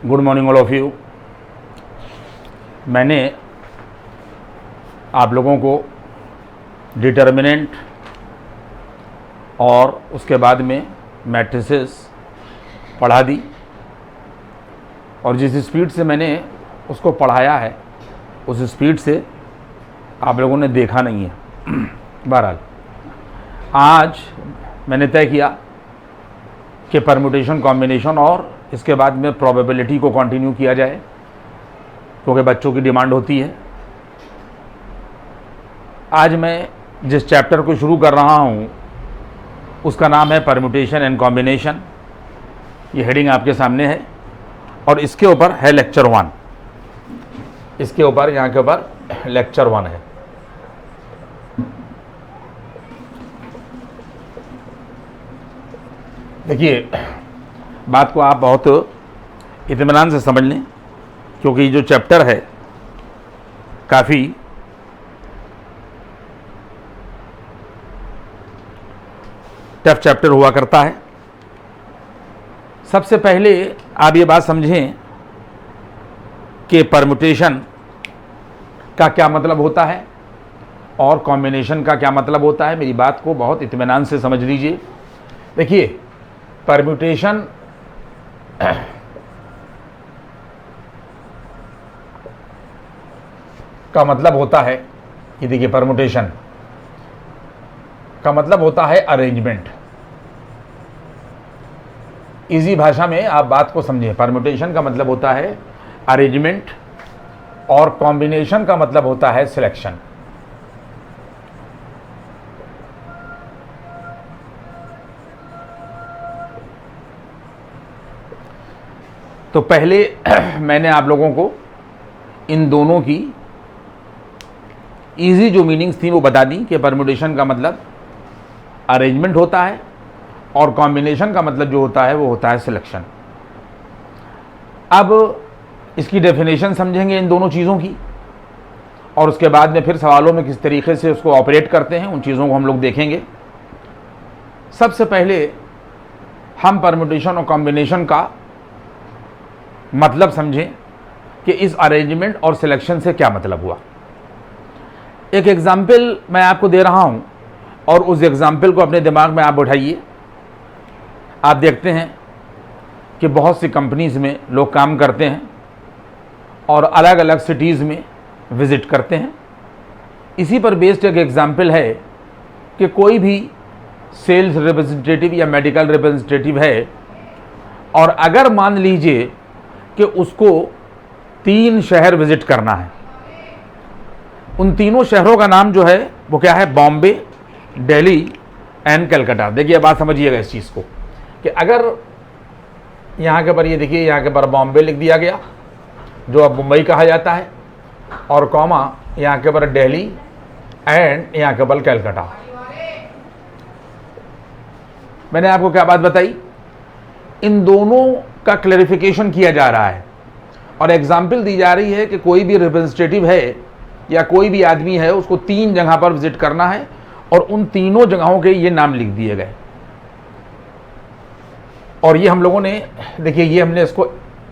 Good morning all of you. मैंने आप लोगों को डिटर्मिनेंट और उसके बाद में मैट्रिसेस पढ़ा दी और जिस स्पीड से मैंने उसको पढ़ाया है उस स्पीड से आप लोगों ने देखा नहीं है। बहरहाल आज मैंने तय किया कि परम्यूटेशन कॉम्बिनेशन और इसके बाद में प्रोबेबिलिटी को कंटिन्यू किया जाए क्योंकि बच्चों की डिमांड होती है। आज मैं जिस चैप्टर को शुरू कर रहा हूँ उसका नाम है परम्यूटेशन एंड कॉम्बिनेशन। ये हेडिंग आपके सामने है और इसके ऊपर है लेक्चर 1। इसके ऊपर यहाँ के ऊपर लेक्चर 1 है। देखिए, बात को आप बहुत इत्मीनान से समझ लें क्योंकि जो चैप्टर है काफ़ी टफ चैप्टर हुआ करता है। सबसे पहले आप ये बात समझें कि परम्यूटेशन का क्या मतलब होता है और कॉम्बिनेशन का क्या मतलब होता है। मेरी बात को बहुत इत्मीनान से समझ लीजिए। देखिए, परम्यूटेशन का मतलब होता है, ये देखिए, परम्यूटेशन का मतलब होता है अरेंजमेंट। इजी भाषा में आप बात को समझें। परम्यूटेशन का मतलब होता है अरेंजमेंट और कॉम्बिनेशन का मतलब होता है सिलेक्शन। तो पहले मैंने आप लोगों को इन दोनों की इजी जो मीनिंग्स थी वो बता दी कि परम्यूटेशन का मतलब अरेंजमेंट होता है और कॉम्बिनेशन का मतलब जो होता है वो होता है सिलेक्शन। अब इसकी डेफिनेशन समझेंगे इन दोनों चीज़ों की और उसके बाद में फिर सवालों में किस तरीके से उसको ऑपरेट करते हैं उन चीज़ों को हम लोग देखेंगे। सबसे पहले हम परम्यूटेशन और कॉम्बिनेशन का मतलब समझें कि इस अरेंजमेंट और सिलेक्शन से क्या मतलब हुआ। एक एग्जाम्पल मैं आपको दे रहा हूं और उस एग्जाम्पल को अपने दिमाग में आप उठाइए। आप देखते हैं कि बहुत सी कंपनीज़ में लोग काम करते हैं और अलग अलग सिटीज़ में विज़िट करते हैं। इसी पर बेस्ड एक एग्जाम्पल है कि कोई भी सेल्स रिप्रेजेंटेटिव या मेडिकल रिप्रेजेंटेटिव है और अगर मान लीजिए कि उसको 3 शहर विज़िट करना है। उन तीनों शहरों का नाम जो है वो क्या है? बॉम्बे, दिल्ली एंड कलकत्ता। देखिए, बात समझिएगा इस चीज़ को कि अगर यहाँ के पर ये देखिए, यहाँ के पर बॉम्बे लिख दिया गया जो अब मुंबई कहा जाता है और कॉमा यहाँ के पर दिल्ली एंड यहाँ के पर कलकत्ता। मैंने आपको क्या बात बताई? इन दोनों का क्लैरिफिकेशन किया जा रहा है और एग्जाम्पल दी जा रही है कि कोई भी रिप्रेजेंटेटिव है या कोई भी आदमी है उसको 3 जगह पर विजिट करना है और उन तीनों जगहों के ये नाम लिख दिए गए। और ये हम लोगों ने देखिए, ये हमने इसको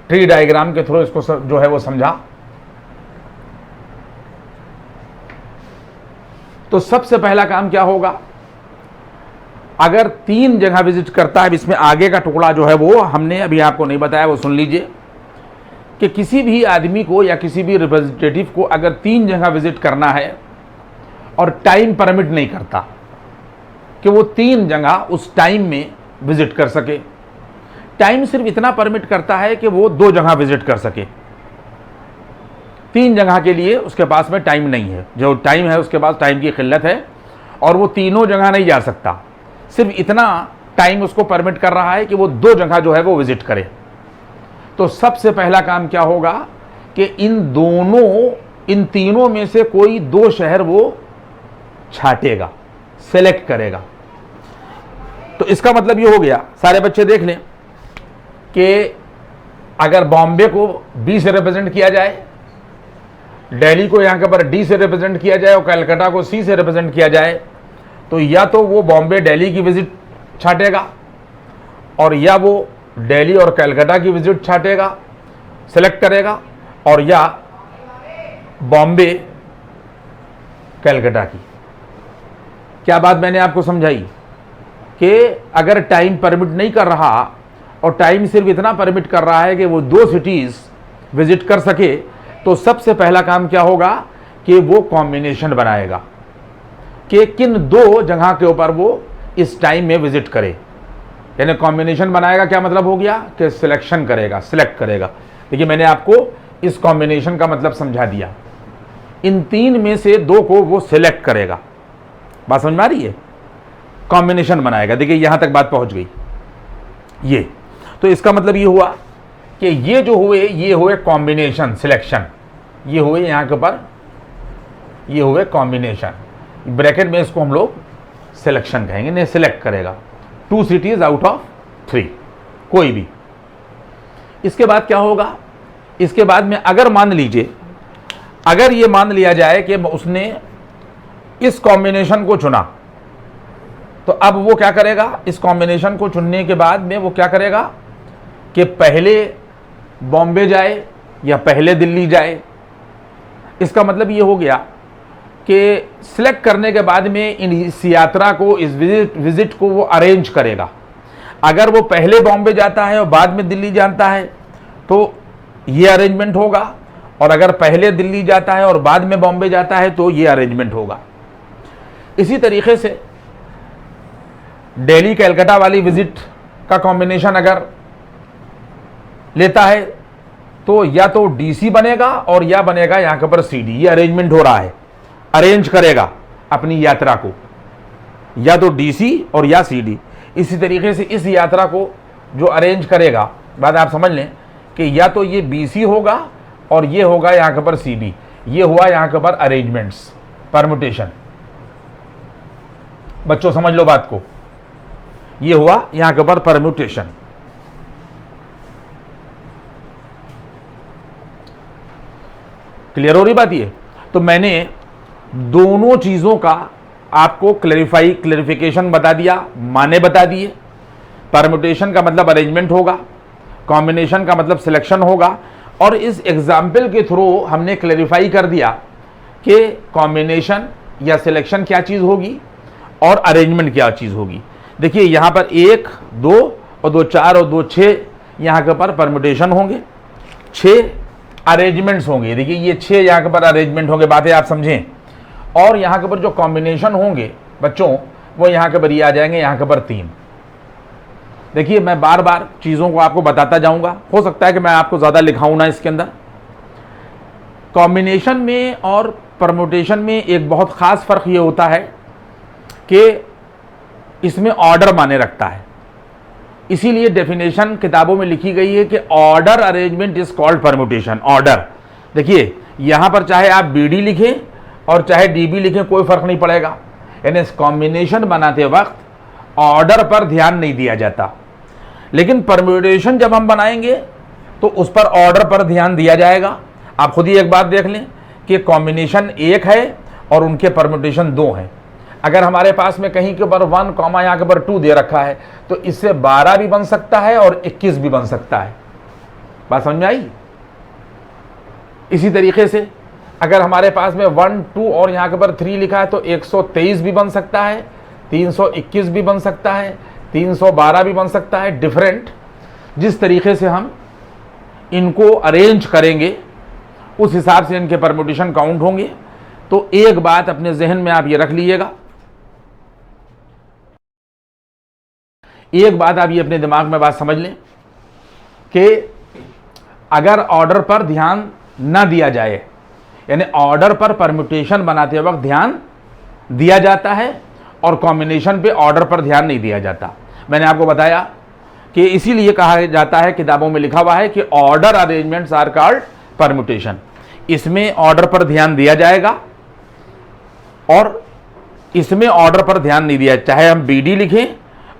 ट्री डायग्राम के थ्रू इसको जो है वो समझा। तो सबसे पहला काम क्या होगा? अगर 3 जगह विजिट करता है, इसमें आगे का टुकड़ा जो है वो हमने अभी आपको नहीं बताया, वो सुन लीजिए कि किसी भी आदमी को या किसी भी रिप्रेजेंटेटिव को अगर 3 जगह विजिट करना है और टाइम परमिट नहीं करता कि वो 3 जगह उस टाइम में विजिट कर सके। टाइम सिर्फ इतना परमिट करता है कि वो 2 जगह विजिट कर सके। 3 जगह के लिए उसके पास में टाइम नहीं है। जो टाइम है उसके पास टाइम की किल्लत है और वो तीनों जगह नहीं जा सकता। सिर्फ इतना टाइम उसको परमिट कर रहा है कि वो 2 जगह जो है वो विजिट करे। तो सबसे पहला काम क्या होगा कि इन तीनों में से कोई 2 शहर वो छाटेगा, सेलेक्ट करेगा। तो इसका मतलब ये हो गया, सारे बच्चे देख लें कि अगर बॉम्बे को बी से रिप्रेजेंट किया जाए, दिल्ली को यहाँ के पर डी से रिप्रेजेंट किया जाए और कलकत्ता को सी से रिप्रेजेंट किया जाए, तो या तो वो बॉम्बे दिल्ली की विजिट छाटेगा और या वो दिल्ली और कलकत्ता की विजिट छाटेगा सेलेक्ट करेगा, और या बॉम्बे कलकत्ता की। क्या बात मैंने आपको समझाई कि अगर टाइम परमिट नहीं कर रहा और टाइम सिर्फ इतना परमिट कर रहा है कि वो 2 सिटीज़ विजिट कर सके, तो सबसे पहला काम क्या होगा कि वो कॉम्बिनेशन बनाएगा कि किन 2 जगह के ऊपर वो इस टाइम में विजिट करे। यानी कॉम्बिनेशन बनाएगा, क्या मतलब हो गया कि सिलेक्शन करेगा, सिलेक्ट करेगा। देखिए मैंने आपको इस कॉम्बिनेशन का मतलब समझा दिया। इन 3 में से 2 को वो सिलेक्ट करेगा। बात समझ में आ रही है? कॉम्बिनेशन बनाएगा। देखिए यहां तक बात पहुंच गई। ये तो इसका मतलब ये हुआ कि ये जो हुए, ये हुए कॉम्बिनेशन सिलेक्शन, ये हुए यहां के ऊपर, ये हुए कॉम्बिनेशन। ब्रैकेट में इसको हम लोग सिलेक्शन कहेंगे। नहीं, सिलेक्ट करेगा 2 सिटीज आउट ऑफ 3, कोई भी। इसके बाद क्या होगा? इसके बाद में अगर मान लीजिए, अगर ये मान लिया जाए कि उसने इस कॉम्बिनेशन को चुना, तो अब वो क्या करेगा? इस कॉम्बिनेशन को चुनने के बाद में वो क्या करेगा कि पहले बॉम्बे जाए या पहले दिल्ली जाए। इसका मतलब ये हो गया कि सिलेक्ट करने के बाद में इस यात्रा को, इस विजिट को वो अरेंज करेगा। अगर वो पहले बॉम्बे जाता है और बाद में दिल्ली जाता है तो ये अरेंजमेंट होगा, और अगर पहले दिल्ली जाता है और बाद में बॉम्बे जाता है तो ये अरेंजमेंट होगा। इसी तरीके से दिल्ली कलकत्ता वाली विजिट का कॉम्बिनेशन अगर लेता है तो या तो डीसी बनेगा और या बनेगा यहां के ऊपर सीडी। ये अरेंजमेंट हो रहा है, अरेंज करेगा अपनी यात्रा को, या तो डीसी और या सीडी। इसी तरीके से इस यात्रा को जो अरेंज करेगा, बात आप समझ लें कि या तो ये बीसी होगा और ये होगा यहां के ऊपर सीडी। ये हुआ यहां के ऊपर अरेंजमेंट्स, परम्यूटेशन। बच्चों समझ लो बात को, ये हुआ यहां के ऊपर परम्यूटेशन। क्लियर हो रही बात? ये तो मैंने दोनों चीजों का आपको क्लैरिफिकेशन बता दिया, माने बता दिए। परम्यूटेशन का मतलब अरेंजमेंट होगा, कॉम्बिनेशन का मतलब सिलेक्शन होगा, और इस एग्जाम्पल के थ्रू हमने क्लैरिफाई कर दिया कि कॉम्बिनेशन या सिलेक्शन क्या चीज होगी और अरेंजमेंट क्या चीज होगी। देखिए यहां पर 1, 2 और 2 4 और 2 6 यहां के ऊपर परम्यूटेशन होंगे, 6 अरेंजमेंट्स होंगे। देखिए ये 6 यहां के ऊपर अरेंजमेंट होंगे, बातें आप समझें। और यहां के ऊपर जो कॉम्बिनेशन होंगे बच्चों, वो यहां के ऊपर ये आ जाएंगे, यहां के ऊपर 3। देखिए मैं बार बार चीज़ों को आपको बताता जाऊंगा, हो सकता है कि मैं आपको ज़्यादा लिखाऊं ना इसके अंदर। कॉम्बिनेशन में और परम्यूटेशन में एक बहुत ख़ास फ़र्क ये होता है कि इसमें ऑर्डर माने रखता है। इसीलिए डेफिनेशन किताबों में लिखी गई है कि order arrangement is called permutation. Order, देखिए यहाँ पर चाहे आप बीडी लिखें और चाहे डीबी लिखें, कोई फ़र्क नहीं पड़ेगा। यानी कॉम्बिनेशन बनाते वक्त ऑर्डर पर ध्यान नहीं दिया जाता, लेकिन परम्यूटेशन जब हम बनाएंगे तो उस पर ऑर्डर पर ध्यान दिया जाएगा। आप खुद ही एक बात देख लें कि कॉम्बिनेशन 1 है और उनके परम्यूटेशन 2 हैं। अगर हमारे पास में कहीं के ऊपर 1 कॉमा यहाँ के ऊपर 2 दे रखा है तो इससे 12 भी बन सकता है और 21 भी बन सकता है। बात समझ में आई? इसी तरीके से अगर हमारे पास में 1, 2 और यहाँ के ऊपर 3 लिखा है तो 123 भी बन सकता है, 321 भी बन सकता है, 312 भी बन सकता है। डिफरेंट जिस तरीके से हम इनको अरेंज करेंगे उस हिसाब से इनके परम्यूटेशन काउंट होंगे। तो एक बात अपने जहन में आप ये रख लीजिएगा, एक बात आप ये अपने दिमाग में बात समझ लें कि अगर ऑर्डर पर ध्यान ना दिया जाए, यानी ऑर्डर पर परम्यूटेशन बनाते वक्त ध्यान दिया जाता है और कॉम्बिनेशन पे ऑर्डर पर ध्यान नहीं दिया जाता। मैंने आपको बताया कि इसीलिए कहा जाता है, किताबों में लिखा हुआ है कि order arrangements are called permutation. इसमें ऑर्डर पर ध्यान दिया जाएगा और इसमें ऑर्डर पर ध्यान नहीं दिया, चाहे हम बीडी लिखें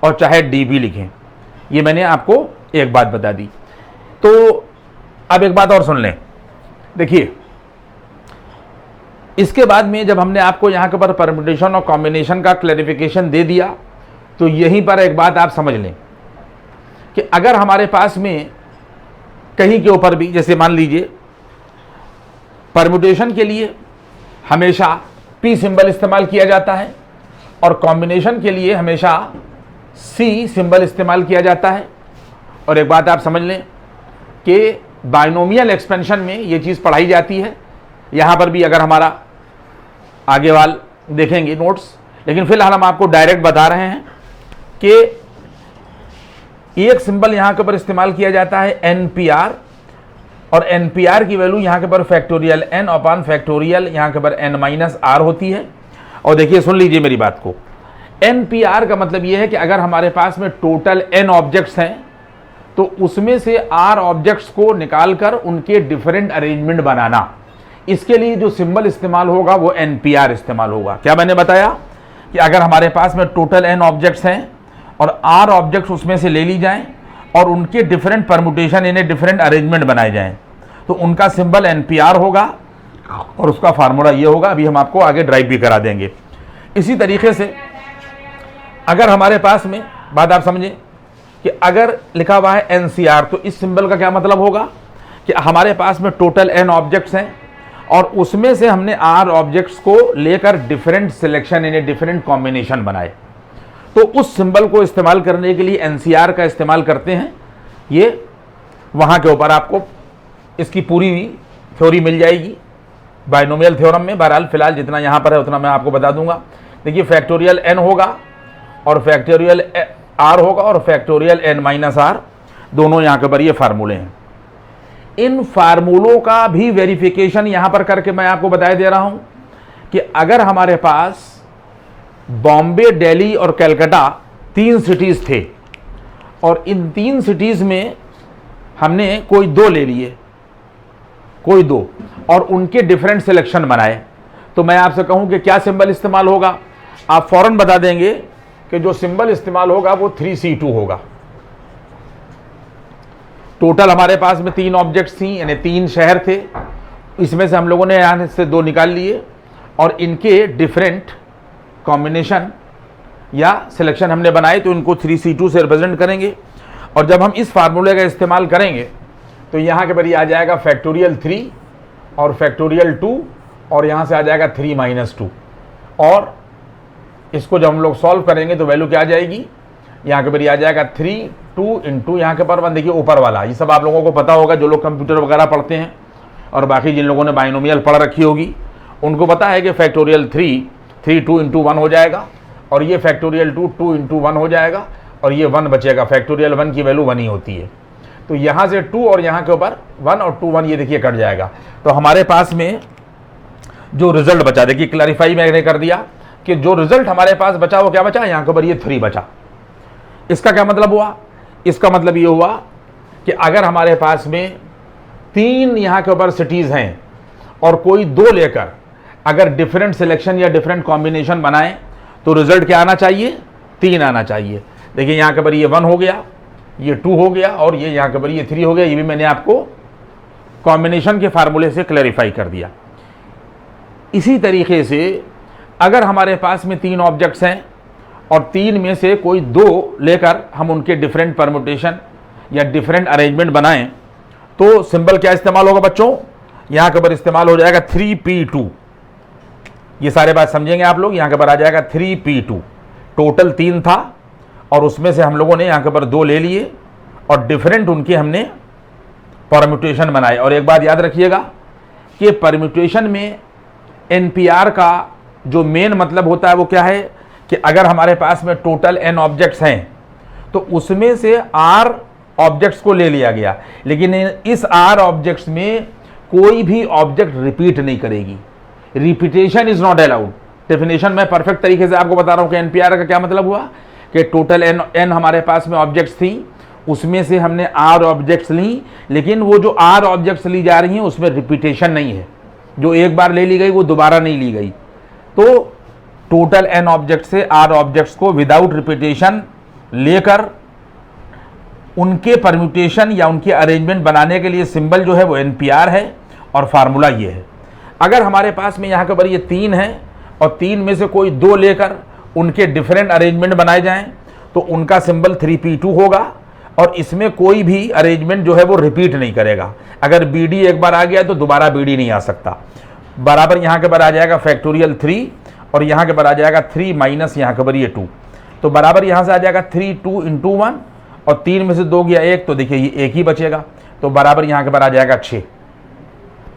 और चाहे डीबी लिखें। ये मैंने आपको एक बात बता दी। तो अब एक बात और सुन लें। देखिए इसके बाद में जब हमने आपको यहाँ के ऊपर परम्यूटेशन और कॉम्बिनेशन का क्लैरिफिकेशन दे दिया तो यहीं पर एक बात आप समझ लें कि अगर हमारे पास में कहीं के ऊपर भी, जैसे मान लीजिए परम्यूटेशन के लिए हमेशा P सिंबल इस्तेमाल किया जाता है और कॉम्बिनेशन के लिए हमेशा C सिंबल इस्तेमाल किया जाता है। और एक बात आप समझ लें कि बाइनोमियल एक्सपेंशन में ये चीज़ पढ़ाई जाती है। यहाँ पर भी अगर हमारा आगे वाल देखेंगे नोट्स, लेकिन फिलहाल हम आपको डायरेक्ट बता रहे हैं कि एक सिंबल यहाँ के ऊपर इस्तेमाल किया जाता है NPR, और NPR की वैल्यू यहाँ के ऊपर फैक्टोरियल n अपॉन फैक्टोरियल यहाँ के ऊपर n-r होती है। और देखिए सुन लीजिए मेरी बात को, NPR का मतलब ये है कि अगर हमारे पास में टोटल n ऑब्जेक्ट्स हैं तो उसमें से r ऑब्जेक्ट्स को निकालकर उनके डिफरेंट अरेंजमेंट बनाना, इसके लिए जो सिंबल इस्तेमाल होगा वो NPR इस्तेमाल होगा। क्या मैंने बताया कि अगर हमारे पास में टोटल n ऑब्जेक्ट्स हैं और r ऑब्जेक्ट्स उसमें से ले ली जाएं और उनके डिफरेंट परम्यूटेशन यानी डिफरेंट अरेंजमेंट बनाए जाएं तो उनका सिंबल NPR होगा और उसका फार्मूला ये होगा। अभी हम आपको आगे ड्राइव भी करा देंगे। इसी तरीके से अगर हमारे पास में बात आप समझें कि अगर लिखा हुआ है NCR तो इस सिंबल का क्या मतलब होगा कि हमारे पास में टोटल n ऑब्जेक्ट्स हैं और उसमें से हमने r ऑब्जेक्ट्स को लेकर डिफरेंट सिलेक्शन यानी डिफरेंट कॉम्बिनेशन बनाए, तो उस सिंबल को इस्तेमाल करने के लिए NCR का इस्तेमाल करते हैं। ये वहाँ के ऊपर आपको इसकी पूरी थ्योरी मिल जाएगी बाइनोमियल थ्योरम में। बहरहाल फिलहाल जितना यहाँ पर है उतना मैं आपको बता दूंगा। देखिए फैक्टोरियल n होगा और फैक्टोरियल r होगा और फैक्टोरियल n-r, दोनों यहाँ के ऊपर ये फार्मूले हैं। इन फार्मूलों का भी वेरिफिकेशन यहाँ पर करके मैं आपको बता दे रहा हूँ कि अगर हमारे पास बॉम्बे, दिल्ली और कलकत्ता 3 सिटीज़ थे और इन 3 सिटीज़ में हमने कोई 2 ले लिए, कोई 2, और उनके डिफरेंट सिलेक्शन बनाए, तो मैं आपसे कहूं कि क्या सिंबल इस्तेमाल होगा, आप फौरन बता देंगे कि जो सिंबल इस्तेमाल होगा वो 3C2 होगा। टोटल हमारे पास में 3 ऑब्जेक्ट्स थी यानी 3 शहर थे, इसमें से हम लोगों ने यहाँ से 2 निकाल लिए और इनके डिफरेंट कॉम्बिनेशन या सिलेक्शन हमने बनाए तो इनको 3C2 से रिप्रेजेंट करेंगे। और जब हम इस फार्मूले का इस्तेमाल करेंगे तो यहाँ के बरी आ जाएगा फैक्टोरियल 3 और फैक्टोरियल 2 और यहाँ से आ जाएगा 3-2, और इसको जब हम लोग सॉल्व करेंगे तो वैल्यू क्या आ जाएगी, यहाँ के बरी आ जाएगा 3 2 इंटू यहाँ के पर 1। देखिए ऊपर वाला ये सब आप लोगों को पता होगा, जो लोग कंप्यूटर वगैरह पढ़ते हैं और बाकी जिन लोगों ने बाइनोमियल पढ़ रखी होगी उनको पता है कि फैक्टोरियल 3 2 इंटू 1 हो जाएगा और ये फैक्टोरियल 2 इंटू 1 हो जाएगा और ये 1 बचेगा। फैक्टोरियल 1 की वैल्यू 1 ही होती है, तो यहाँ से 2 और यहाँ के ऊपर 1 और 2 1 ये देखिए कट जाएगा। तो हमारे पास में जो रिजल्ट बचा, देखिए क्लैरिफाई मैंने कर दिया कि जो रिजल्ट हमारे पास बचा वो क्या बचा, यहाँ के ऊपर ये 3 बचा। इसका क्या मतलब हुआ, इसका मतलब ये हुआ कि अगर हमारे पास में 3 यहाँ के ऊपर सिटीज़ हैं और कोई 2 लेकर अगर डिफरेंट सिलेक्शन या डिफरेंट कॉम्बिनेशन बनाएं तो रिजल्ट क्या आना चाहिए, 3 आना चाहिए। देखिए यहाँ के ऊपर ये 1 हो गया, ये 2 हो गया और ये यहाँ के ऊपर ये 3 हो गया। ये भी मैंने आपको कॉम्बिनेशन के फार्मूले से क्लैरिफाई कर दिया। इसी तरीके से अगर हमारे पास में 3 ऑब्जेक्ट्स हैं और 3 में से कोई 2 लेकर हम उनके डिफरेंट परम्यूटेशन या डिफरेंट अरेंजमेंट बनाएं तो सिंबल क्या इस्तेमाल होगा बच्चों, यहाँ के ऊपर इस्तेमाल हो जाएगा 3P2। ये सारे बात समझेंगे आप लोग। यहाँ के ऊपर आ जाएगा 3P2। टोटल 3 था और उसमें से हम लोगों ने यहाँ के ऊपर 2 ले लिए और डिफरेंट उनके हमने परम्यूटेशन बनाए। और एक बात याद रखिएगा कि परम्यूटेशन में NPR का जो मेन मतलब होता है वो क्या है कि अगर हमारे पास में टोटल n ऑब्जेक्ट्स हैं तो उसमें से r ऑब्जेक्ट्स को ले लिया गया, लेकिन इस r ऑब्जेक्ट्स में कोई भी ऑब्जेक्ट रिपीट नहीं करेगी। Repetition is not allowed. Definition मैं परफेक्ट तरीके से आपको बता रहा हूं कि NPR का क्या मतलब हुआ कि टोटल n हमारे पास में ऑब्जेक्ट्स थी, उसमें से हमने r ऑब्जेक्ट्स ली, लेकिन वो जो r ऑब्जेक्ट्स ली जा रही हैं उसमें रिपीटेशन नहीं है। जो एक बार ले ली गई वो दोबारा नहीं ली गई। तो टोटल n ऑब्जेक्ट से r ऑब्जेक्ट्स को विदाउट रिपीटेशन लेकर उनके परम्यूटेशन या उनके अरेंजमेंट बनाने के लिए सिंबल जो है वो NPR है और फार्मूला ये है। अगर हमारे पास में यहाँ के ऊपर ये 3 हैं और 3 में से कोई 2 लेकर उनके डिफरेंट अरेंजमेंट बनाए जाएं तो उनका सिंबल 3P2 होगा और इसमें कोई भी अरेंजमेंट जो है वो रिपीट नहीं करेगा। अगर BD एक बार आ गया तो दोबारा BD नहीं आ सकता। बराबर यहाँ के ऊपर आ जाएगा फैक्टोरियल 3 और यहाँ के ऊपर आ जाएगा 3 माइनस यहाँ के ऊपर ये 2, तो बराबर यहाँ से आ जाएगा 3 2 इंटू 1 और 3 में से 2 गया 1, तो देखिए ये 1 ही बचेगा, तो बराबर यहाँ के ऊपर आ जाएगा 6।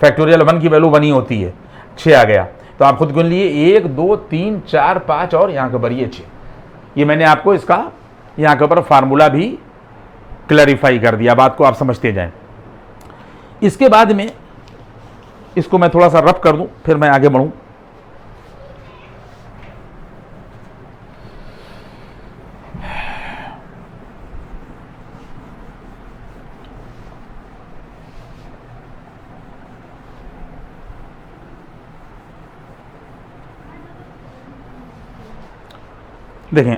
फैक्टोरियल 1 की वैल्यू 1 ही होती है, 6 आ गया। तो आप खुद गिन लिए 1 2 3 4 5 और यहाँ के ऊपर ये 6। ये मैंने आपको इसका यहाँ के ऊपर फार्मूला भी क्लैरिफाई कर दिया, बात को आप समझते जाएं। इसके बाद में इसको मैं थोड़ा सा रफ कर दूं, फिर मैं आगे बढ़ूं। देखें,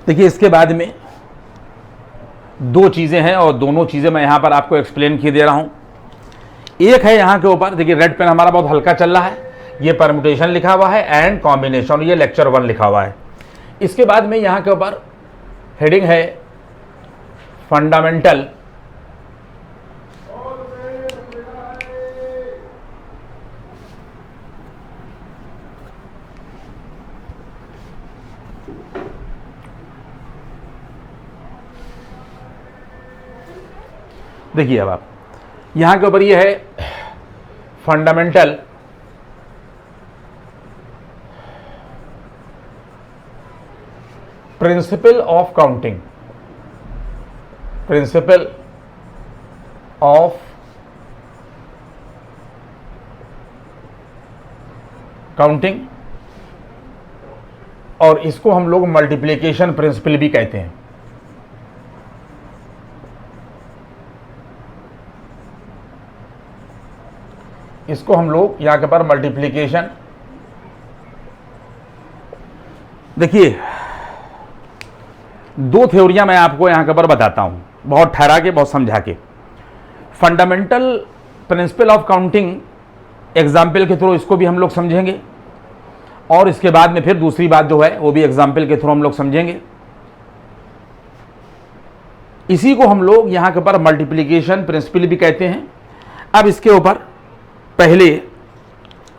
देखिए इसके बाद में दो चीज़ें हैं और दोनों चीज़ें मैं यहाँ पर आपको एक्सप्लेन किए दे रहा हूँ। एक है यहाँ के ऊपर, देखिए रेड पेन हमारा बहुत हल्का चल रहा है, ये परम्यूटेशन लिखा हुआ है एंड कॉम्बिनेशन, ये लेक्चर 1 लिखा हुआ है। इसके बाद में यहाँ के ऊपर हेडिंग है फंडामेंटल देखिए अब आप यहां के ऊपर ये है fundamental principle of counting, principle of counting, और इसको हम लोग मल्टीप्लिकेशन प्रिंसिपल भी कहते हैं। इसको हम लोग यहां के पर मल्टीप्लिकेशन, देखिए दो थ्योरियां मैं आपको यहां के पर बताता हूं, बहुत ठहरा के, बहुत समझा के। Fundamental principle of counting example के थ्रू इसको भी हम लोग समझेंगे, और इसके बाद में फिर दूसरी बात जो है वो भी एग्जाम्पल के थ्रू हम लोग समझेंगे। इसी को हम लोग यहां के ऊपर मल्टीप्लिकेशन प्रिंसिपल भी कहते हैं। अब इसके ऊपर पहले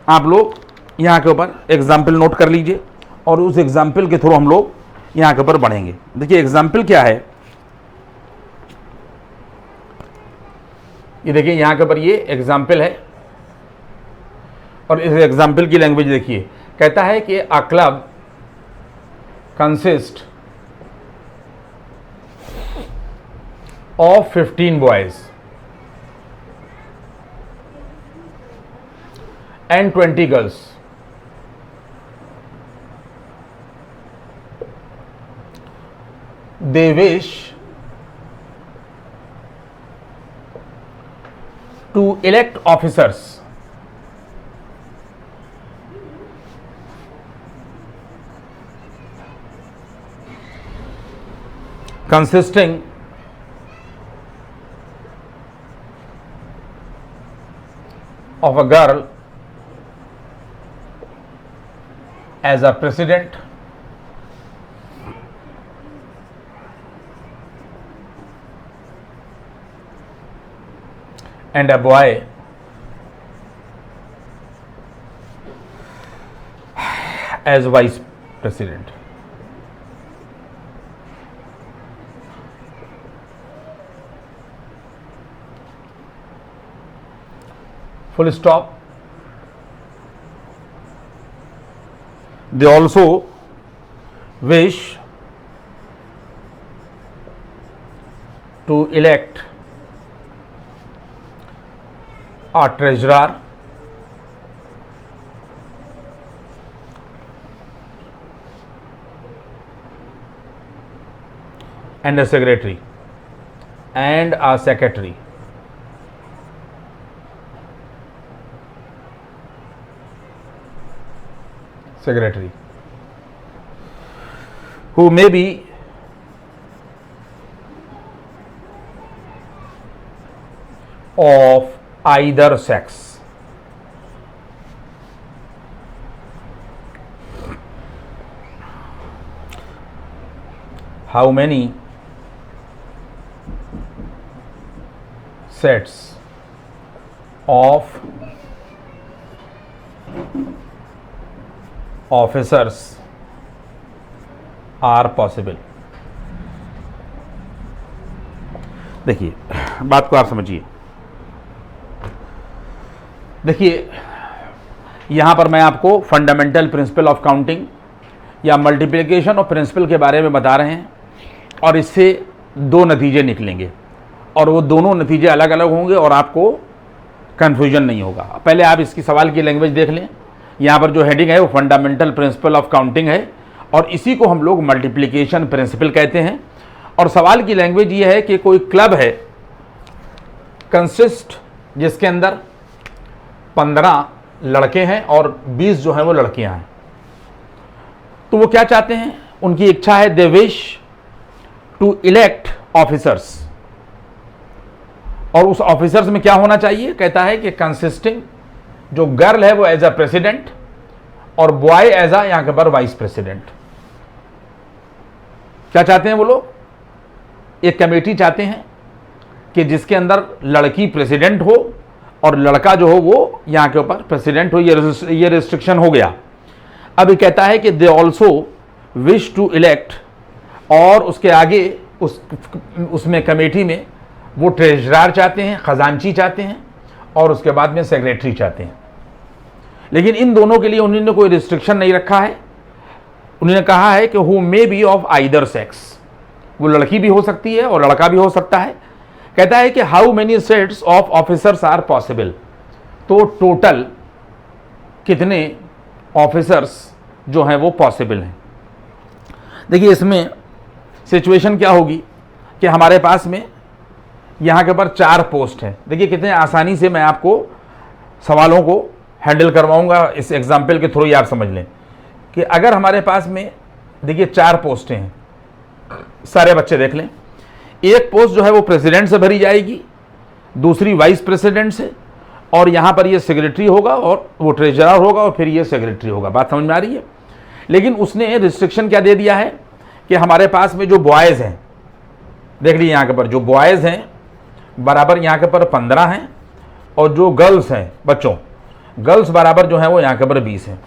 आप लोग यहां के ऊपर एग्जाम्पल नोट कर लीजिए और उस एग्जाम्पल के थ्रू हम लोग यहां के ऊपर बढ़ेंगे। देखिए एग्जाम्पल क्या है, ये देखिए यहां के ऊपर ये एग्जाम्पल है और इस एग्जाम्पल की लैंग्वेज देखिए, कहता है कि a club consist of 15 boys and 20 girls. They wish to elect officers consisting of a girl as a president and a boy as vice president. Full stop. They also wish to elect a treasurer and a secretary and a secretary. Secretary who may be of either sex. How many sets of officers are possible? देखिए बात को आप समझिए। देखिए यहां पर मैं आपको फंडामेंटल प्रिंसिपल ऑफ काउंटिंग या मल्टीप्लिकेशन ऑफ प्रिंसिपल के बारे में बता रहे हैं और इससे दो नतीजे निकलेंगे और वो दोनों नतीजे अलग अलग होंगे और आपको कन्फ्यूजन नहीं होगा। पहले आप इसकी सवाल की लैंग्वेज देख लें। यहाँ पर जो हेडिंग है वो फंडामेंटल प्रिंसिपल ऑफ काउंटिंग है और इसी को हम लोग मल्टीप्लिकेशन प्रिंसिपल कहते हैं। और सवाल की लैंग्वेज ये है कि कोई क्लब है कंसिस्ट जिसके अंदर 15 लड़के हैं और 20 जो हैं वो लड़कियां हैं। तो वो क्या चाहते हैं, उनकी इच्छा है they wish to elect officers. और उस ऑफिसर्स में क्या होना चाहिए, कहता है कि कंसिस्टिंग जो गर्ल है वो एज अ प्रेसिडेंट और बॉय एज अ यहां के पर वाइस प्रेसिडेंट। क्या चाहते हैं वो लोग, एक कमेटी चाहते हैं कि जिसके अंदर लड़की प्रेसिडेंट हो और लड़का जो हो वो यहां के ऊपर प्रेसिडेंट हो। ये रिस्ट्रिक्शन हो गया। अब ये कहता है कि they also wish to elect, और उसके आगे उसमें कमेटी में वो ट्रेजरर चाहते हैं, खजांची चाहते हैं और उसके बाद में सेक्रेटरी चाहते हैं। लेकिन इन दोनों के लिए उन्होंने कोई रिस्ट्रिक्शन नहीं रखा है। उन्होंने कहा है कि who may be of either sex, वो लड़की भी हो सकती है और लड़का भी हो सकता है। कहता है कि how many sets of officers are possible, तो टोटल कितने ऑफिसर्स जो हैं वो पॉसिबल हैं। देखिए इसमें सिचुएशन क्या होगी कि हमारे पास में यहाँ के ऊपर 4 पोस्ट हैं। देखिए कितने आसानी से मैं आपको सवालों को हैंडल करवाऊंगा, इस एग्जाम्पल के थ्रू ही आप समझ लें कि अगर हमारे पास में देखिए 4 पोस्टें हैं, सारे बच्चे देख लें। एक पोस्ट जो है वो प्रेसिडेंट से भरी जाएगी, दूसरी वाइस प्रेसिडेंट से, और यहाँ पर ये सेक्रेटरी होगा और वो ट्रेजरर होगा और फिर ये सेक्रेटरी होगा। बात समझ में आ रही है। लेकिन उसने रिस्ट्रिक्शन क्या दे दिया है कि हमारे पास में जो बॉयज़ हैं, देख लीजिए यहाँ के पर जो बॉयज़ हैं बराबर यहाँ के पर 15 हैं और जो गर्ल्स हैं बच्चों, गर्ल्स बराबर जो है वो यहाँ के पर 20 हैं।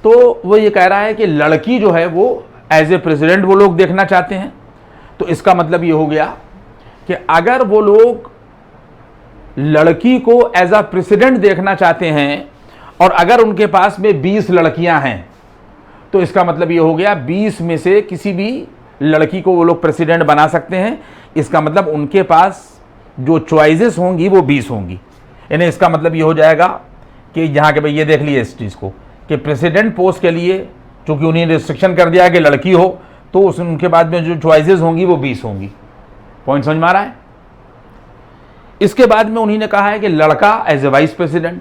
तो वो ये कह रहा है कि लड़की जो है वो एज ए प्रेसिडेंट वो लोग देखना चाहते हैं। तो इसका मतलब ये हो गया कि अगर वो लोग लड़की को एज अ प्रेसिडेंट देखना चाहते हैं और अगर उनके पास में 20 लड़कियां हैं तो इसका मतलब ये हो गया 20 में से किसी भी लड़की को वो लोग प्रेसिडेंट बना सकते हैं। इसका मतलब उनके पास जो चॉइसेस होंगी वो 20 होंगी। यानी इसका मतलब ये हो जाएगा कि यहाँ के भाई ये देख लिए इस चीज़ को कि प्रेसिडेंट पोस्ट के लिए चूंकि उन्हें रिस्ट्रिक्शन कर दिया कि लड़की हो तो उनके बाद में जो चॉइसेस होंगी वो 20 होंगी। पॉइंट समझ में आ रहा है। इसके बाद में उन्हीं ने कहा है कि लड़का एज ए वाइस प्रेसिडेंट,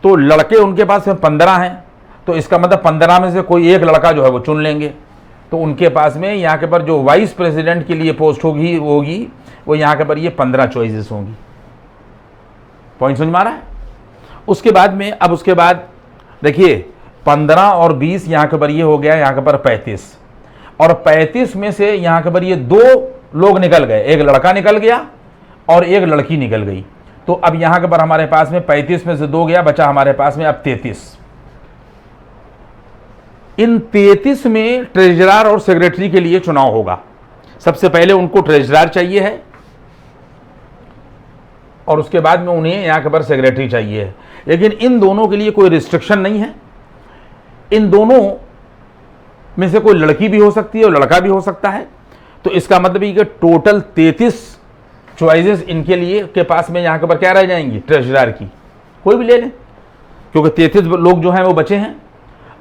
तो लड़के उनके पास में 15 हैं, तो इसका मतलब 15 में से कोई एक लड़का जो है वो चुन लेंगे। तो उनके पास में यहाँ के पर जो वाइस प्रेसिडेंट के लिए पोस्ट होगी वो यहाँ के पर ये 15 चॉइसेस होंगी। पॉइंट समझ में आ रहा है। उसके बाद में अब उसके बाद देखिए 15 और 20 यहाँ के पर ये हो गया यहाँ के पर 35, और 35 में से यहाँ के पर ये 2 लोग निकल गए, एक लड़का निकल गया और एक लड़की निकल गई। तो अब यहाँ के पर हमारे पास में 35 में से 2 गया, बचा हमारे पास में अब 33। इन 33 में ट्रेजरर और सेक्रेटरी के लिए चुनाव होगा। सबसे पहले उनको ट्रेजरर चाहिए है और उसके बाद में उन्हें यहाँ के पर सेक्रेटरी चाहिए है। लेकिन इन दोनों के लिए कोई रिस्ट्रिक्शन नहीं है। इन दोनों में से कोई लड़की भी हो सकती है और लड़का भी हो सकता है। तो इसका मतलब ये कि टोटल 33 चॉइसेस इनके लिए के पास में यहाँ के पर क्या रह जाएंगी, ट्रेजरर की कोई भी ले लें, क्योंकि 33 लोग जो हैं वो बचे हैं।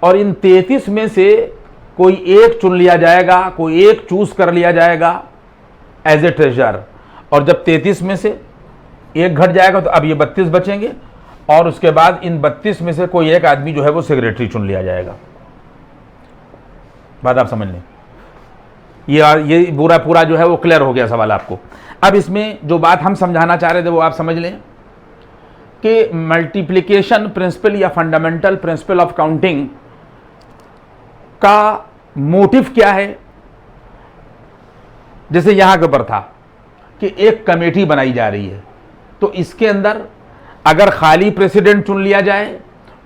और इन 33 में से कोई एक चुन लिया जाएगा, कोई एक चूज कर लिया जाएगा एज ए ट्रेजरर। और जब 33 में से एक घट जाएगा तो अब ये 32 बचेंगे और उसके बाद इन 32 में से कोई एक आदमी जो है वो सेक्रेटरी चुन लिया जाएगा। बात आप समझ लें। ये पूरा पूरा जो है वो क्लियर हो गया सवाल आपको। अब इसमें जो बात हम समझाना चाह रहे थे वो आप समझ लें कि मल्टीप्लिकेशन प्रिंसिपल या फंडामेंटल प्रिंसिपल ऑफ काउंटिंग का मोटिव क्या है। जैसे यहां के ऊपर था कि एक कमेटी बनाई जा रही है, तो इसके अंदर अगर खाली प्रेसिडेंट चुन लिया जाए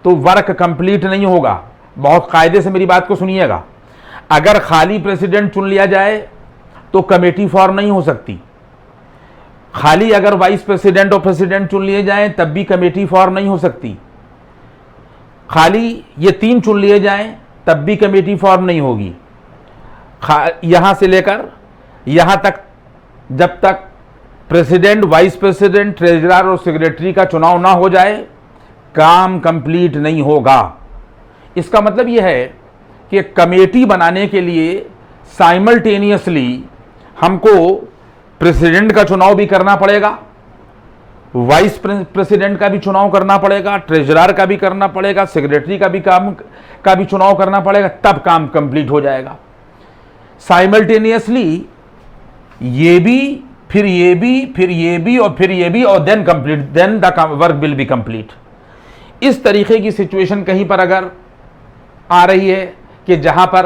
तो वर्क कंप्लीट नहीं होगा। बहुत कायदे से मेरी बात को सुनिएगा। अगर खाली प्रेसिडेंट चुन लिया जाए तो कमेटी फॉर्म नहीं हो सकती। खाली अगर वाइस प्रेसिडेंट और प्रेसिडेंट चुन लिए जाएं तब भी कमेटी फॉर्म नहीं हो सकती। खाली ये 3 चुन लिए जाएं तब भी कमेटी फॉर्म नहीं होगी। यहां से लेकर यहां तक जब तक प्रेसिडेंट, वाइस प्रेसिडेंट, ट्रेजरर और सेक्रेटरी का चुनाव ना हो जाए काम कंप्लीट नहीं होगा। इसका मतलब यह है कि कमेटी बनाने के लिए साइमल्टेनियसली हमको प्रेसिडेंट का चुनाव भी करना पड़ेगा, वाइस प्रेसिडेंट का भी चुनाव करना पड़ेगा, ट्रेजरर का भी करना पड़ेगा, सेक्रेटरी का भी चुनाव करना पड़ेगा, तब काम कंप्लीट हो जाएगा। साइमल्टेनियसली ये भी, फिर ये भी, फिर ये भी और फिर ये भी, और then complete, then the work will be complete. इस तरीके की सिचुएशन कहीं पर अगर आ रही है कि जहां पर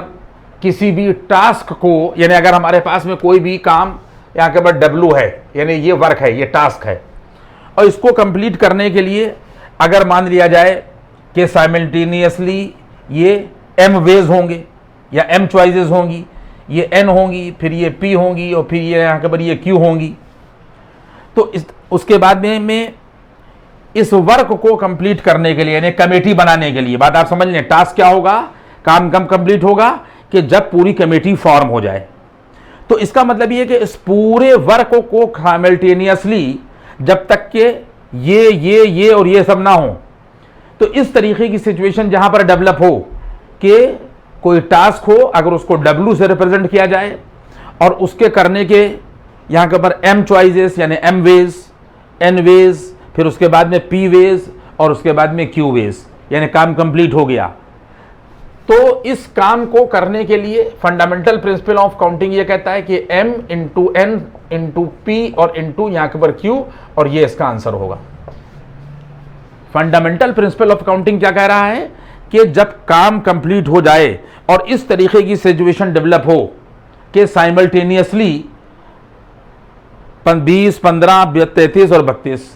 किसी भी टास्क को, यानी अगर हमारे पास में कोई भी काम यहाँ के बाद W है, यानी ये वर्क है, ये टास्क है, और इसको कंप्लीट करने के लिए अगर मान लिया जाए कि साइमल्टेनियसली ये M वेज होंगे या M चॉइसेस होंगी, ये N होंगी, फिर ये P होंगी और फिर ये यहाँ के बाद ये Q होंगी, तो उसके बाद में इस वर्क को कंप्लीट करने के लिए, यानी कमेटी बनाने के लिए, बात आप समझ लें, टास्क क्या होगा, काम कब कंप्लीट होगा कि जब पूरी कमेटी फॉर्म हो जाए। तो इसका मतलब ये कि इस पूरे वर्क को साइमल्टेनियसली जब तक के ये और ये सब ना हो, तो इस तरीके की सिचुएशन जहां पर डेवलप हो कि कोई टास्क हो, अगर उसको W से रिप्रेजेंट किया जाए और उसके करने के यहाँ के ऊपर M चॉइसेस यानी M वेज, N वेज, फिर उसके बाद में P वेज और उसके बाद में Q वेज, यानी काम कंप्लीट हो गया। तो इस काम को करने के लिए फंडामेंटल प्रिंसिपल ऑफ काउंटिंग ये कहता है कि M into N into P और इंटू यहाँ के ऊपर Q, और ये इसका आंसर होगा। फंडामेंटल प्रिंसिपल ऑफ काउंटिंग क्या कह रहा है कि जब काम कंप्लीट हो जाए और इस तरीके की सिचुएशन डेवलप हो कि साइमल्टेनियसली 20, 15, 33 और 32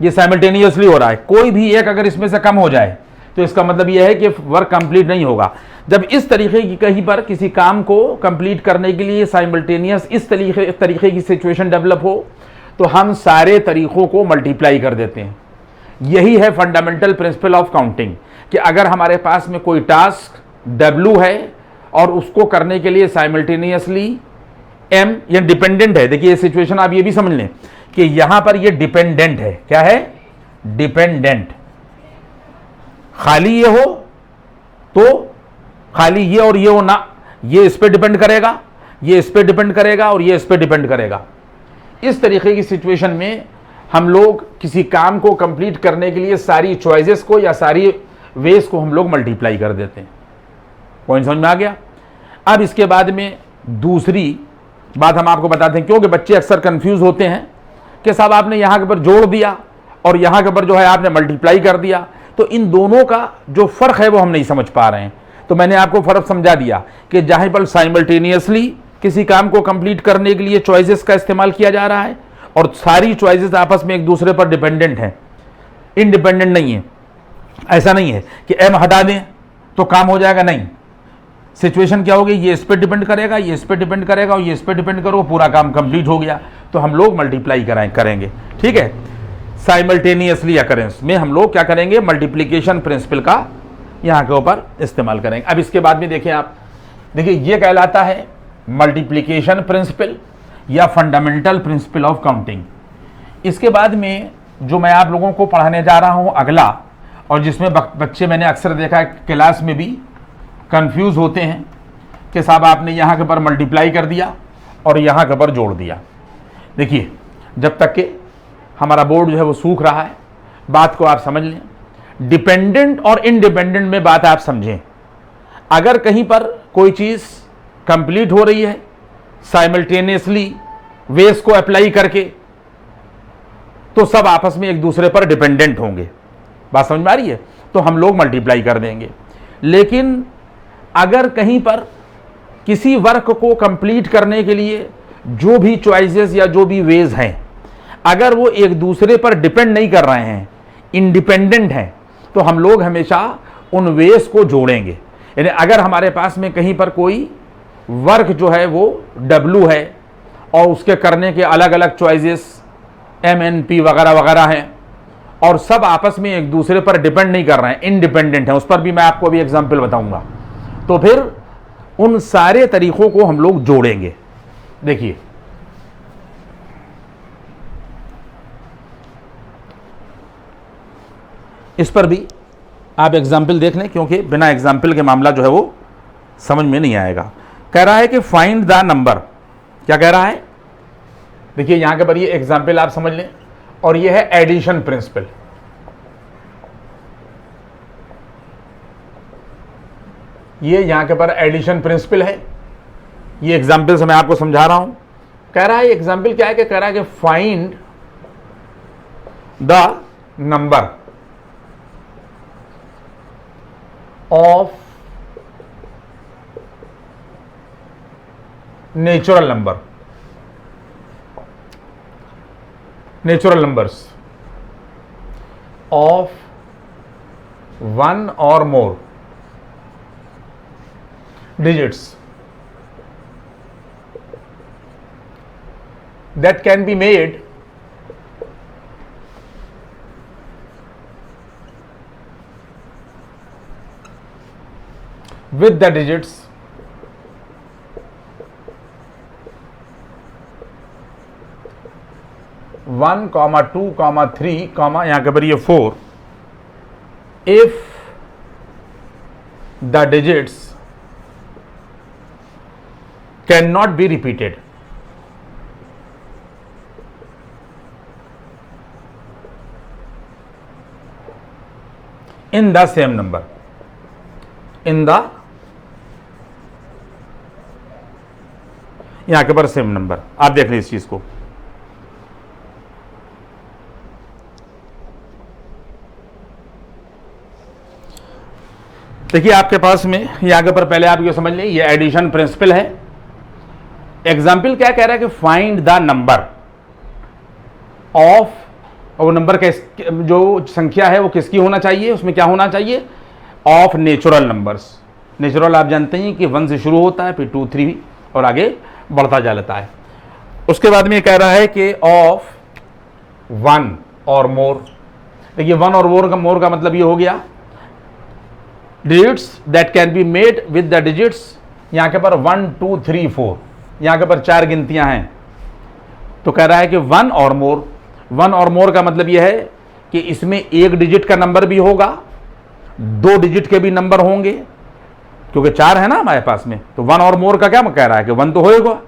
ये साइमल्टेनियसली हो रहा है, कोई भी एक अगर इसमें से कम हो जाए तो इसका मतलब यह है कि वर्क कंप्लीट नहीं होगा। जब इस तरीके की कहीं पर किसी काम को कंप्लीट करने के लिए साइमल्टेनियस इस तरीके की सिचुएशन डेवलप हो तो हम सारे तरीकों को मल्टीप्लाई कर देते हैं। यही है फंडामेंटल प्रिंसिपल ऑफ काउंटिंग कि अगर हमारे पास में कोई टास्क W है और उसको करने के लिए साइमल्टेनियसली M ये डिपेंडेंट है। देखिए ये सिचुएशन आप ये भी समझ लें कि यहां पर ये डिपेंडेंट है। क्या है? डिपेंडेंट। खाली ये हो तो खाली ये और ये हो ना, ये इस पे डिपेंड करेगा, ये इस पे डिपेंड करेगा और ये इस पे डिपेंड करेगा। इस तरीके की सिचुएशन में हम लोग किसी काम को कंप्लीट करने के लिए सारी चॉइसेस को या सारी वेज को हम लोग मल्टीप्लाई कर देते हैं। पॉइंट समझ में आ गया? अब इसके बाद में दूसरी बात हम आपको बताते हैं, क्योंकि बच्चे अक्सर कंफ्यूज होते हैं कि साहब आपने यहाँ के ऊपर जोड़ दिया और यहाँ के ऊपर जो है आपने मल्टीप्लाई कर दिया, तो इन दोनों का जो फ़र्क है वो हम नहीं समझ पा रहे हैं। तो मैंने आपको फ़र्क समझा दिया कि जहाँ पर साइमल्टेनियसली किसी काम को कंप्लीट करने के लिए चॉइसेस का इस्तेमाल किया जा रहा है और सारी चॉइसेस आपस में एक दूसरे पर डिपेंडेंट हैं, इंडिपेंडेंट नहीं है। ऐसा नहीं है कि M हटा दें तो काम हो जाएगा, नहीं। सिचुएशन क्या होगी, ये इस पे डिपेंड करेगा, ये इस पे डिपेंड करेगा और ये इस पे डिपेंड करो, पूरा काम कंप्लीट हो गया। तो हम लोग मल्टीप्लाई करेंगे, ठीक है। साइमल्टेनियसली अकरेंस में हम लोग क्या करेंगे, मल्टीप्लिकेशन प्रिंसिपल का यहाँ के ऊपर इस्तेमाल करेंगे। अब इसके बाद में देखिए आप, देखिए ये कहलाता है मल्टीप्लिकेशन प्रिंसिपल या फंडामेंटल प्रिंसिपल ऑफ काउंटिंग। इसके बाद में जो मैं आप लोगों को पढ़ाने जा रहा हूँ अगला, और जिसमें बच्चे मैंने अक्सर देखा है क्लास में भी कंफ्यूज होते हैं कि साहब आपने यहाँ के ऊपर मल्टीप्लाई कर दिया और यहाँ के ऊपर जोड़ दिया। देखिए जब तक कि हमारा बोर्ड जो है वो सूख रहा है, बात को आप समझ लें। डिपेंडेंट और इंडिपेंडेंट में बात आप समझें। अगर कहीं पर कोई चीज़ कंप्लीट हो रही है साइमल्टेनियसली वेज को अप्लाई करके, तो सब आपस में एक दूसरे पर डिपेंडेंट होंगे। बात समझ में आ रही है? तो हम लोग मल्टीप्लाई कर देंगे। लेकिन अगर कहीं पर किसी वर्क को कंप्लीट करने के लिए जो भी चॉइसेस या जो भी वेज हैं, अगर वो एक दूसरे पर डिपेंड नहीं कर रहे हैं, इंडिपेंडेंट हैं, तो हम लोग हमेशा उन वेज को जोड़ेंगे। यानी अगर हमारे पास में कहीं पर कोई वर्क जो है वो W है और उसके करने के अलग अलग चॉइसेस MNP वगैरह वगैरह हैं और सब आपस में एक दूसरे पर डिपेंड नहीं कर रहे हैं, इंडिपेंडेंट हैं, उस पर भी मैं आपको अभी एग्जांपल बताऊंगा, तो फिर उन सारे तरीकों को हम लोग जोड़ेंगे। देखिए इस पर भी आप एग्जाम्पल देख लें, क्योंकि बिना एग्जाम्पल के मामला जो है वो समझ में नहीं आएगा। कह रहा है कि फाइंड द नंबर, क्या कह रहा है? देखिए यहां के पर ये एग्जाम्पल आप समझ लें, और ये है एडिशन प्रिंसिपल। ये यहां के पर एडिशन प्रिंसिपल है। ये एग्जाम्पल से मैं आपको समझा रहा हूं। कह रहा है एग्जाम्पल क्या है कि कह रहा है कि find the number of natural number, natural numbers of 1 or more digits that can be made with the digits 1, 2, 3, यहां के पर ये 4, if the digits cannot be repeated in the same number, in the यहां के पर same number. आप देख लीजिए इस चीज को। देखिए आपके पास में यहां के पर पहले आप ये समझ लें, ये एडिशन प्रिंसिपल है। एग्जाम्पल क्या कह रहा है कि फाइंड द नंबर ऑफ, वो नंबर का जो संख्या है वो किसकी होना चाहिए, उसमें क्या होना चाहिए, ऑफ नेचुरल नंबर्स। नेचुरल आप जानते हैं कि 1 से शुरू होता है, फिर 2, 3 और आगे बढ़ता जाता है। उसके बाद में कह रहा है कि ऑफ 1 or more। देखिए 1 और more का मतलब ये हो गया digits that can be made with the digits, यहां के पर 1, 2, 3, 4, यहां के पर 4 गिनतियां हैं। तो कह रहा है कि 1 or more, 1 or more का मतलब यह है कि इसमें 1 डिजिट का नंबर भी होगा, 2 डिजिट के भी नंबर होंगे, क्योंकि 4 है ना हमारे पास में। तो 1 और मोर का क्या कह रहा है कि 1 तो होएगा।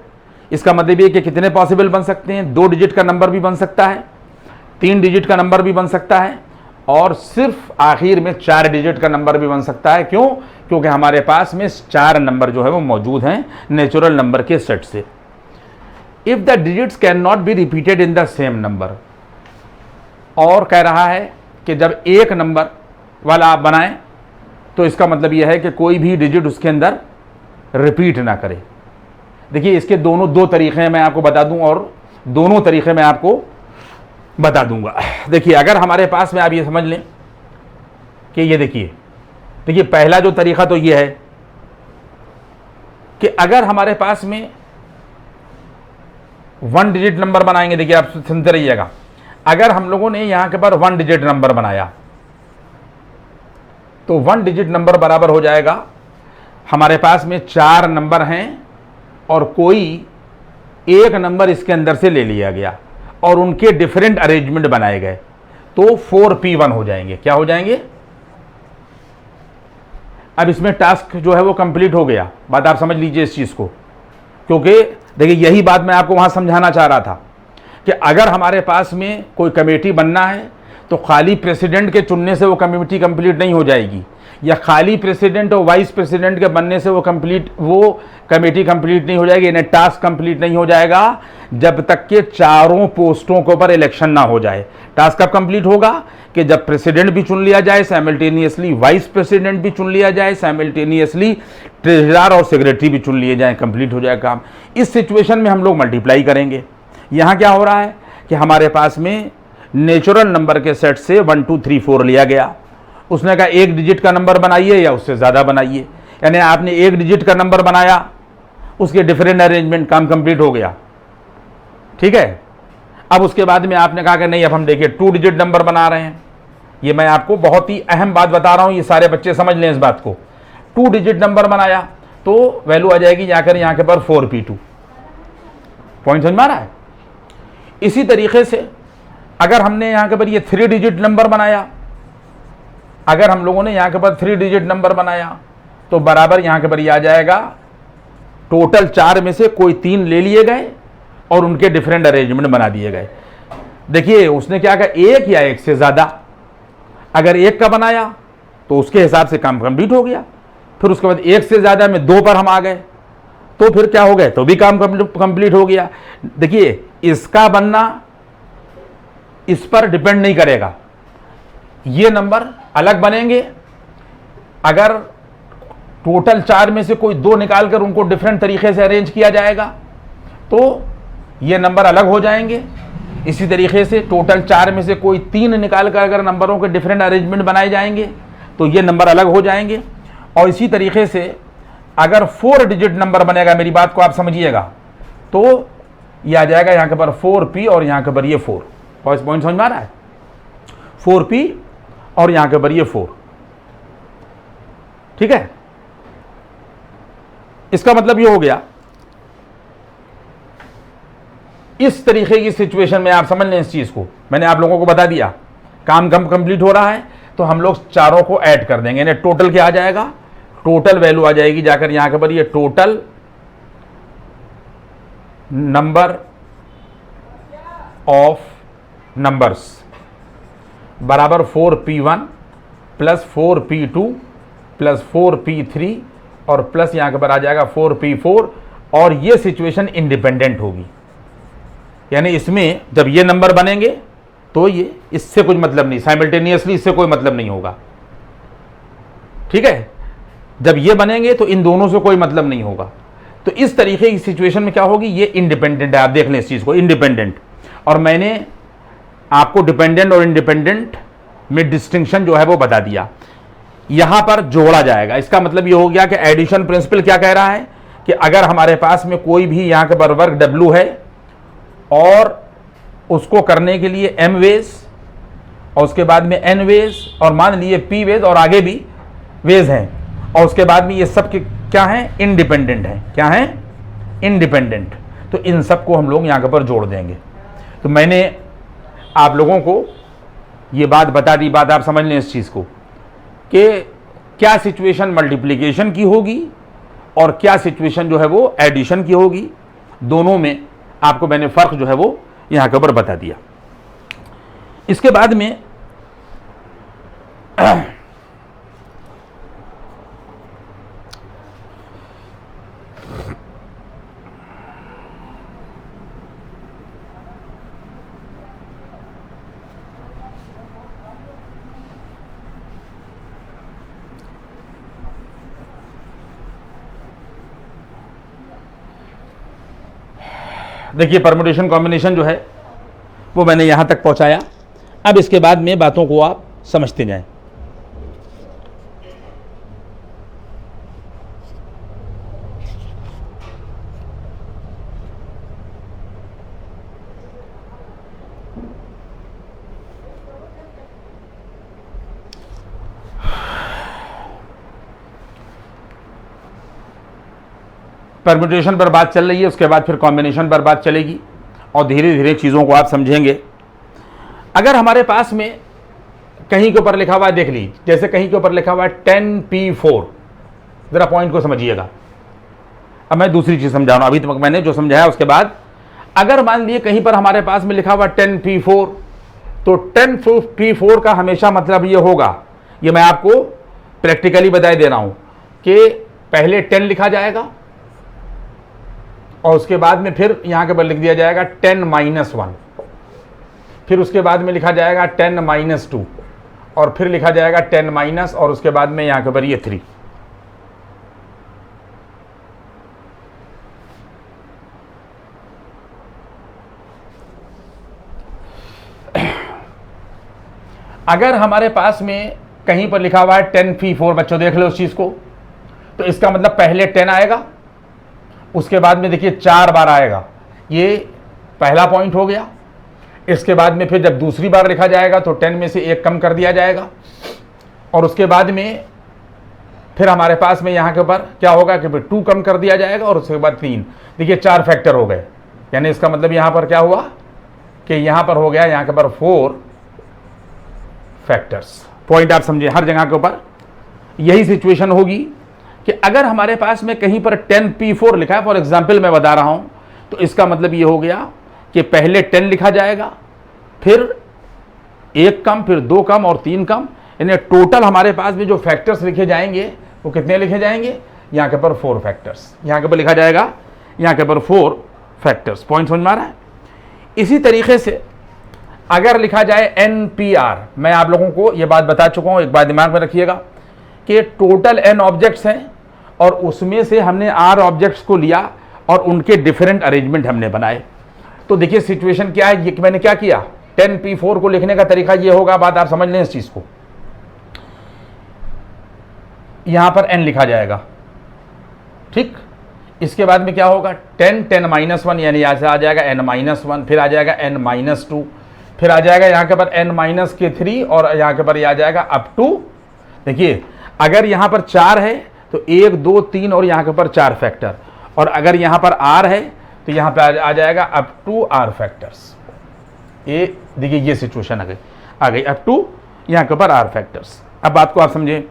इसका मतलब ये कि कितने पॉसिबल बन सकते हैं, 2 डिजिट का नंबर भी बन सकता है, 3 डिजिट का नंबर भी बन सकता है, और सिर्फ आखिर में 4 डिजिट का नंबर भी बन सकता है। क्यों? क्योंकि हमारे पास में 4 नंबर जो है वो मौजूद हैं नेचुरल नंबर के सेट से। If the digits can not be repeated in the same number, और कह रहा है कि जब एक नंबर वाला आप बनाएं तो इसका मतलब यह है कि कोई भी डिजिट उसके अंदर रिपीट ना करे। देखिए इसके दोनों 2 तरीके मैं आपको बता दूं, और दोनों तरीके मैं आपको बता दूंगा। देखिए अगर हमारे पास में आप ये समझ लें कि ये देखिए पहला जो तरीका तो ये है कि अगर हमारे पास में 1 डिजिट नंबर बनाएंगे। देखिए आप सुनते रहिएगा, अगर हम लोगों ने यहां के पर 1 डिजिट नंबर बनाया तो 1 डिजिट नंबर बराबर हो जाएगा, हमारे पास में 4 नंबर हैं और कोई एक नंबर इसके अंदर से ले लिया गया और उनके डिफरेंट अरेंजमेंट बनाए गए, तो 4p1 हो जाएंगे। क्या हो जाएंगे? अब इसमें टास्क जो है वो कंप्लीट हो गया। बात आप समझ लीजिए इस चीज को, क्योंकि देखिए यही बात मैं आपको वहां समझाना चाह रहा था कि अगर हमारे पास में कोई कमेटी बनना है तो खाली प्रेसिडेंट के चुनने से वो कमेटी कंप्लीट नहीं हो जाएगी। या खाली प्रेसिडेंट और वाइस प्रेसिडेंट के बनने से वो कमेटी कंप्लीट नहीं हो जाएगी, यानी टास्क कंप्लीट नहीं हो जाएगा जब तक के चारों पोस्टों के ऊपर इलेक्शन ना हो जाए। टास्क कब कंप्लीट होगा कि जब प्रेसिडेंट भी चुन लिया जाए, साइमल्टेनियसली वाइस प्रेसिडेंट भी चुन लिया जाए, साइमल्टेनियसली ट्रेजरर और सेक्रेटरी भी चुन लिए जाए, कंप्लीट हो जाए काम। इस सिचुएशन में हम लोग मल्टीप्लाई करेंगे। यहाँ क्या हो रहा है कि हमारे पास में नेचुरल नंबर के सेट से 1 2 3 4 लिया गया। उसने कहा एक डिजिट का नंबर बनाइए या उससे ज़्यादा बनाइए, यानी आपने एक डिजिट का नंबर बनाया, उसके डिफरेंट अरेंजमेंट, काम कंप्लीट हो गया। ठीक है, अब उसके बाद में आपने कहा कि नहीं अब हम देखिए 2 डिजिट नंबर बना रहे हैं। ये मैं आपको बहुत ही अहम बात बता रहा हूँ, ये सारे बच्चे समझ लें इस बात को। 2 डिजिट नंबर बनाया तो वैल्यू आ जाएगी जाकर यहाँ के पर 4p2। पॉइंट समझ में आ रहा है? इसी तरीके से अगर हमने यहाँ के पर ये 3 डिजिट नंबर बनाया, अगर हम लोगों ने यहाँ के पर 3 डिजिट नंबर बनाया तो बराबर यहाँ के पर ये आ जाएगा, टोटल 4 में से कोई 3 ले लिए गए और उनके डिफरेंट अरेंजमेंट बना दिए गए। देखिए उसने क्या कहा, एक या एक से ज़्यादा। अगर एक का बनाया तो उसके हिसाब से काम कंप्लीट हो गया। फिर उसके बाद एक से ज़्यादा में 2 पर हम आ गए तो फिर क्या हो गए, तो भी काम कंप्लीट हो गया। देखिए इसका बनना इस पर डिपेंड नहीं करेगा, ये नंबर अलग बनेंगे। अगर टोटल 4 में से कोई 2 निकालकर उनको डिफरेंट तरीके से अरेंज किया जाएगा तो ये नंबर अलग हो जाएंगे। इसी तरीके से टोटल 4 में से कोई 3 निकालकर अगर नंबरों के डिफरेंट अरेंजमेंट बनाए जाएंगे तो ये नंबर अलग हो जाएंगे। और इसी तरीके से अगर 4 डिजिट नंबर बनेगा, मेरी बात को आप समझिएगा, तो ये आ जाएगा यहाँ के पर 4p और यहाँ के पर ये 4। पॉइंट समझ में आ रहा है? 4p और यहाँ के पर ये 4। ठीक है, इसका मतलब ये हो गया। इस तरीके की सिचुएशन में आप समझ लें इस चीज को, मैंने आप लोगों को बता दिया। काम कम कंप्लीट हो रहा है तो हम लोग चारों को ऐड कर देंगे, यानी टोटल क्या आ जाएगा, टोटल वैल्यू आ जाएगी जाकर यहाँ के पर ये टोटल नंबर ऑफ नंबर्स बराबर 4p1 plus 4p2 plus 4p3 और प्लस यहाँ के पर आ जाएगा 4p4। और ये सिचुएशन इंडिपेंडेंट होगी, यानी इसमें जब ये नंबर बनेंगे तो ये इससे कुछ मतलब नहीं, साइमल्टेनियसली इससे कोई मतलब नहीं होगा। ठीक है, जब ये बनेंगे तो इन दोनों से कोई मतलब नहीं होगा। तो इस तरीके की सिचुएशन में क्या होगी, ये इंडिपेंडेंट है। आप देख लें इस चीज को, इंडिपेंडेंट। और मैंने आपको डिपेंडेंट और इंडिपेंडेंट में डिस्टिंक्शन जो है वो बता दिया। यहां पर जोड़ा जाएगा, इसका मतलब ये हो गया कि एडिशन प्रिंसिपल क्या कह रहा है कि अगर हमारे पास में कोई भी यहां के पर वर्क W है और उसको करने के लिए m वेज और उसके बाद में n वेज और मान लिए p वेज और आगे भी वेज हैं, और उसके बाद में ये सब क्या है, इंडिपेंडेंट है। क्या है, इंडिपेंडेंट। तो इन सब को हम लोग यहां के पर जोड़ देंगे। तो मैंने आप लोगों को ये बात बता दी, बात आप समझ लें इस चीज को कि क्या सिचुएशन मल्टीप्लिकेशन की होगी और क्या सिचुएशन जो है वो एडिशन की होगी। दोनों में आपको मैंने फर्क जो है वो यहां के ऊपर बता दिया। इसके बाद में देखिए परम्यूटेशन कॉम्बिनेशन जो है वो मैंने यहाँ तक पहुँचाया। अब इसके बाद में बातों को आप समझते जाएं। परम्यूटेशन पर बात चल रही है, उसके बाद फिर कॉम्बिनेशन पर बात चलेगी और धीरे धीरे चीज़ों को आप समझेंगे। अगर हमारे पास में कहीं के ऊपर लिखा हुआ है, देख लीजिए, जैसे कहीं के ऊपर लिखा हुआ है 10p4, ज़रा पॉइंट को समझिएगा। अब मैं दूसरी चीज़ समझा रहा हूँ, अभी तक मैंने जो समझाया उसके बाद। अगर मान लिए कहीं पर हमारे पास में लिखा हुआ 10p4, तो 10p4 का हमेशा मतलब ये होगा, ये मैं आपको प्रैक्टिकली बताए दे रहा हूं कि पहले 10 लिखा जाएगा और उसके बाद में फिर यहां के ऊपर लिख दिया जाएगा 10 - 1, फिर उसके बाद में लिखा जाएगा 10 - 2 और फिर लिखा जाएगा 10 माइनस और उसके बाद में यहां के ऊपर ये 3। अगर हमारे पास में कहीं पर लिखा हुआ है 10 - 4, बच्चों देख लो उस चीज को, तो इसका मतलब पहले 10 आएगा, उसके बाद में देखिए 4 बार आएगा, ये पहला पॉइंट हो गया। इसके बाद में फिर जब दूसरी बार लिखा जाएगा तो 10 में से 1 कम कर दिया जाएगा और उसके बाद में फिर हमारे पास में यहाँ के ऊपर क्या होगा कि फिर 2 कम कर दिया जाएगा और उसके बाद 3। देखिए 4 फैक्टर हो गए, यानी इसका मतलब यहाँ पर क्या हुआ कि यहाँ पर हो गया यहाँ के ऊपर 4 फैक्टर्स। पॉइंट आप समझे, हर जगह के ऊपर यही सिचुएशन होगी कि अगर हमारे पास में कहीं पर 10p4 लिखा है, फॉर एग्जाम्पल मैं बता रहा हूं, तो इसका मतलब ये हो गया कि पहले 10 लिखा जाएगा, फिर 1 कम, फिर 2 कम और 3 कम, यानी टोटल हमारे पास में जो फैक्टर्स लिखे जाएंगे वो कितने लिखे जाएंगे, यहाँ के ऊपर 4 फैक्टर्स, यहाँ के ऊपर लिखा जाएगा यहाँ के ऊपर 4 फैक्टर्स। पॉइंट समझ में आ रहा है। इसी तरीके से अगर लिखा जाए NPR, मैं आप लोगों को ये बात बता चुका हूँ, एक बात दिमाग में रखिएगा कि टोटल n ऑब्जेक्ट्स हैं और उसमें से हमने R ऑब्जेक्ट्स को लिया और उनके डिफरेंट अरेंजमेंट हमने बनाए। तो देखिए सिचुएशन क्या है, ये मैंने क्या किया, 10p4 को लिखने का तरीका ये होगा, बात आप समझ लें इस चीज को। यहां पर n लिखा जाएगा, ठीक। इसके बाद में क्या होगा 10 10 - 1, यानी यहां से आ जाएगा n - 1, फिर आ जाएगा n - 2, फिर आ जाएगा यहाँ के पर n - 3 और यहाँ के पर आ जाएगा अप टू, देखिए अगर यहाँ पर 4 है तो 1 2 3 और यहाँ के पर 4 फैक्टर, और अगर यहाँ पर r है तो यहाँ पर आ जाएगा अप टू r फैक्टर्स। ये देखिए ये सिचुएशन आ गई अप टू यहाँ के पर r फैक्टर्स। अब बात को आप समझें,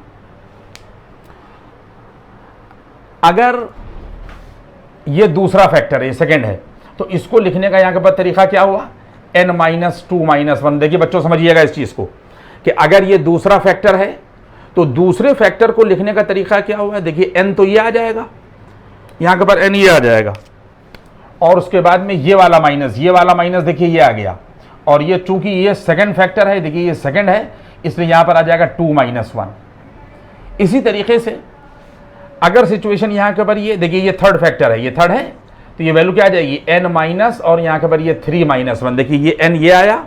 अगर ये दूसरा फैक्टर है, सेकंड है, तो इसको लिखने का यहाँ के पर तरीका क्या हुआ, n - 2 - 1। देखिए बच्चों समझिएगा इस चीज को कि अगर ये दूसरा फैक्टर है तो दूसरे फैक्टर को लिखने का तरीका क्या हुआ, देखिए n तो ये आ जाएगा, यहां के पर n ये आ जाएगा और उसके बाद में ये वाला माइनस देखिए ये आ गया, और ये चूंकि ये सेकंड फैक्टर है, देखिए ये सेकंड है, इसलिए यहां पर आ जाएगा 2 - 1। इसी तरीके से अगर सिचुएशन यहां के ऊपर ये देखिए ये थर्ड फैक्टर है, ये थर्ड है, तो ये वैल्यू क्या आ जाएगी n माइनस और यहाँ के ऊपर ये 3 - 1। देखिए ये n ये आया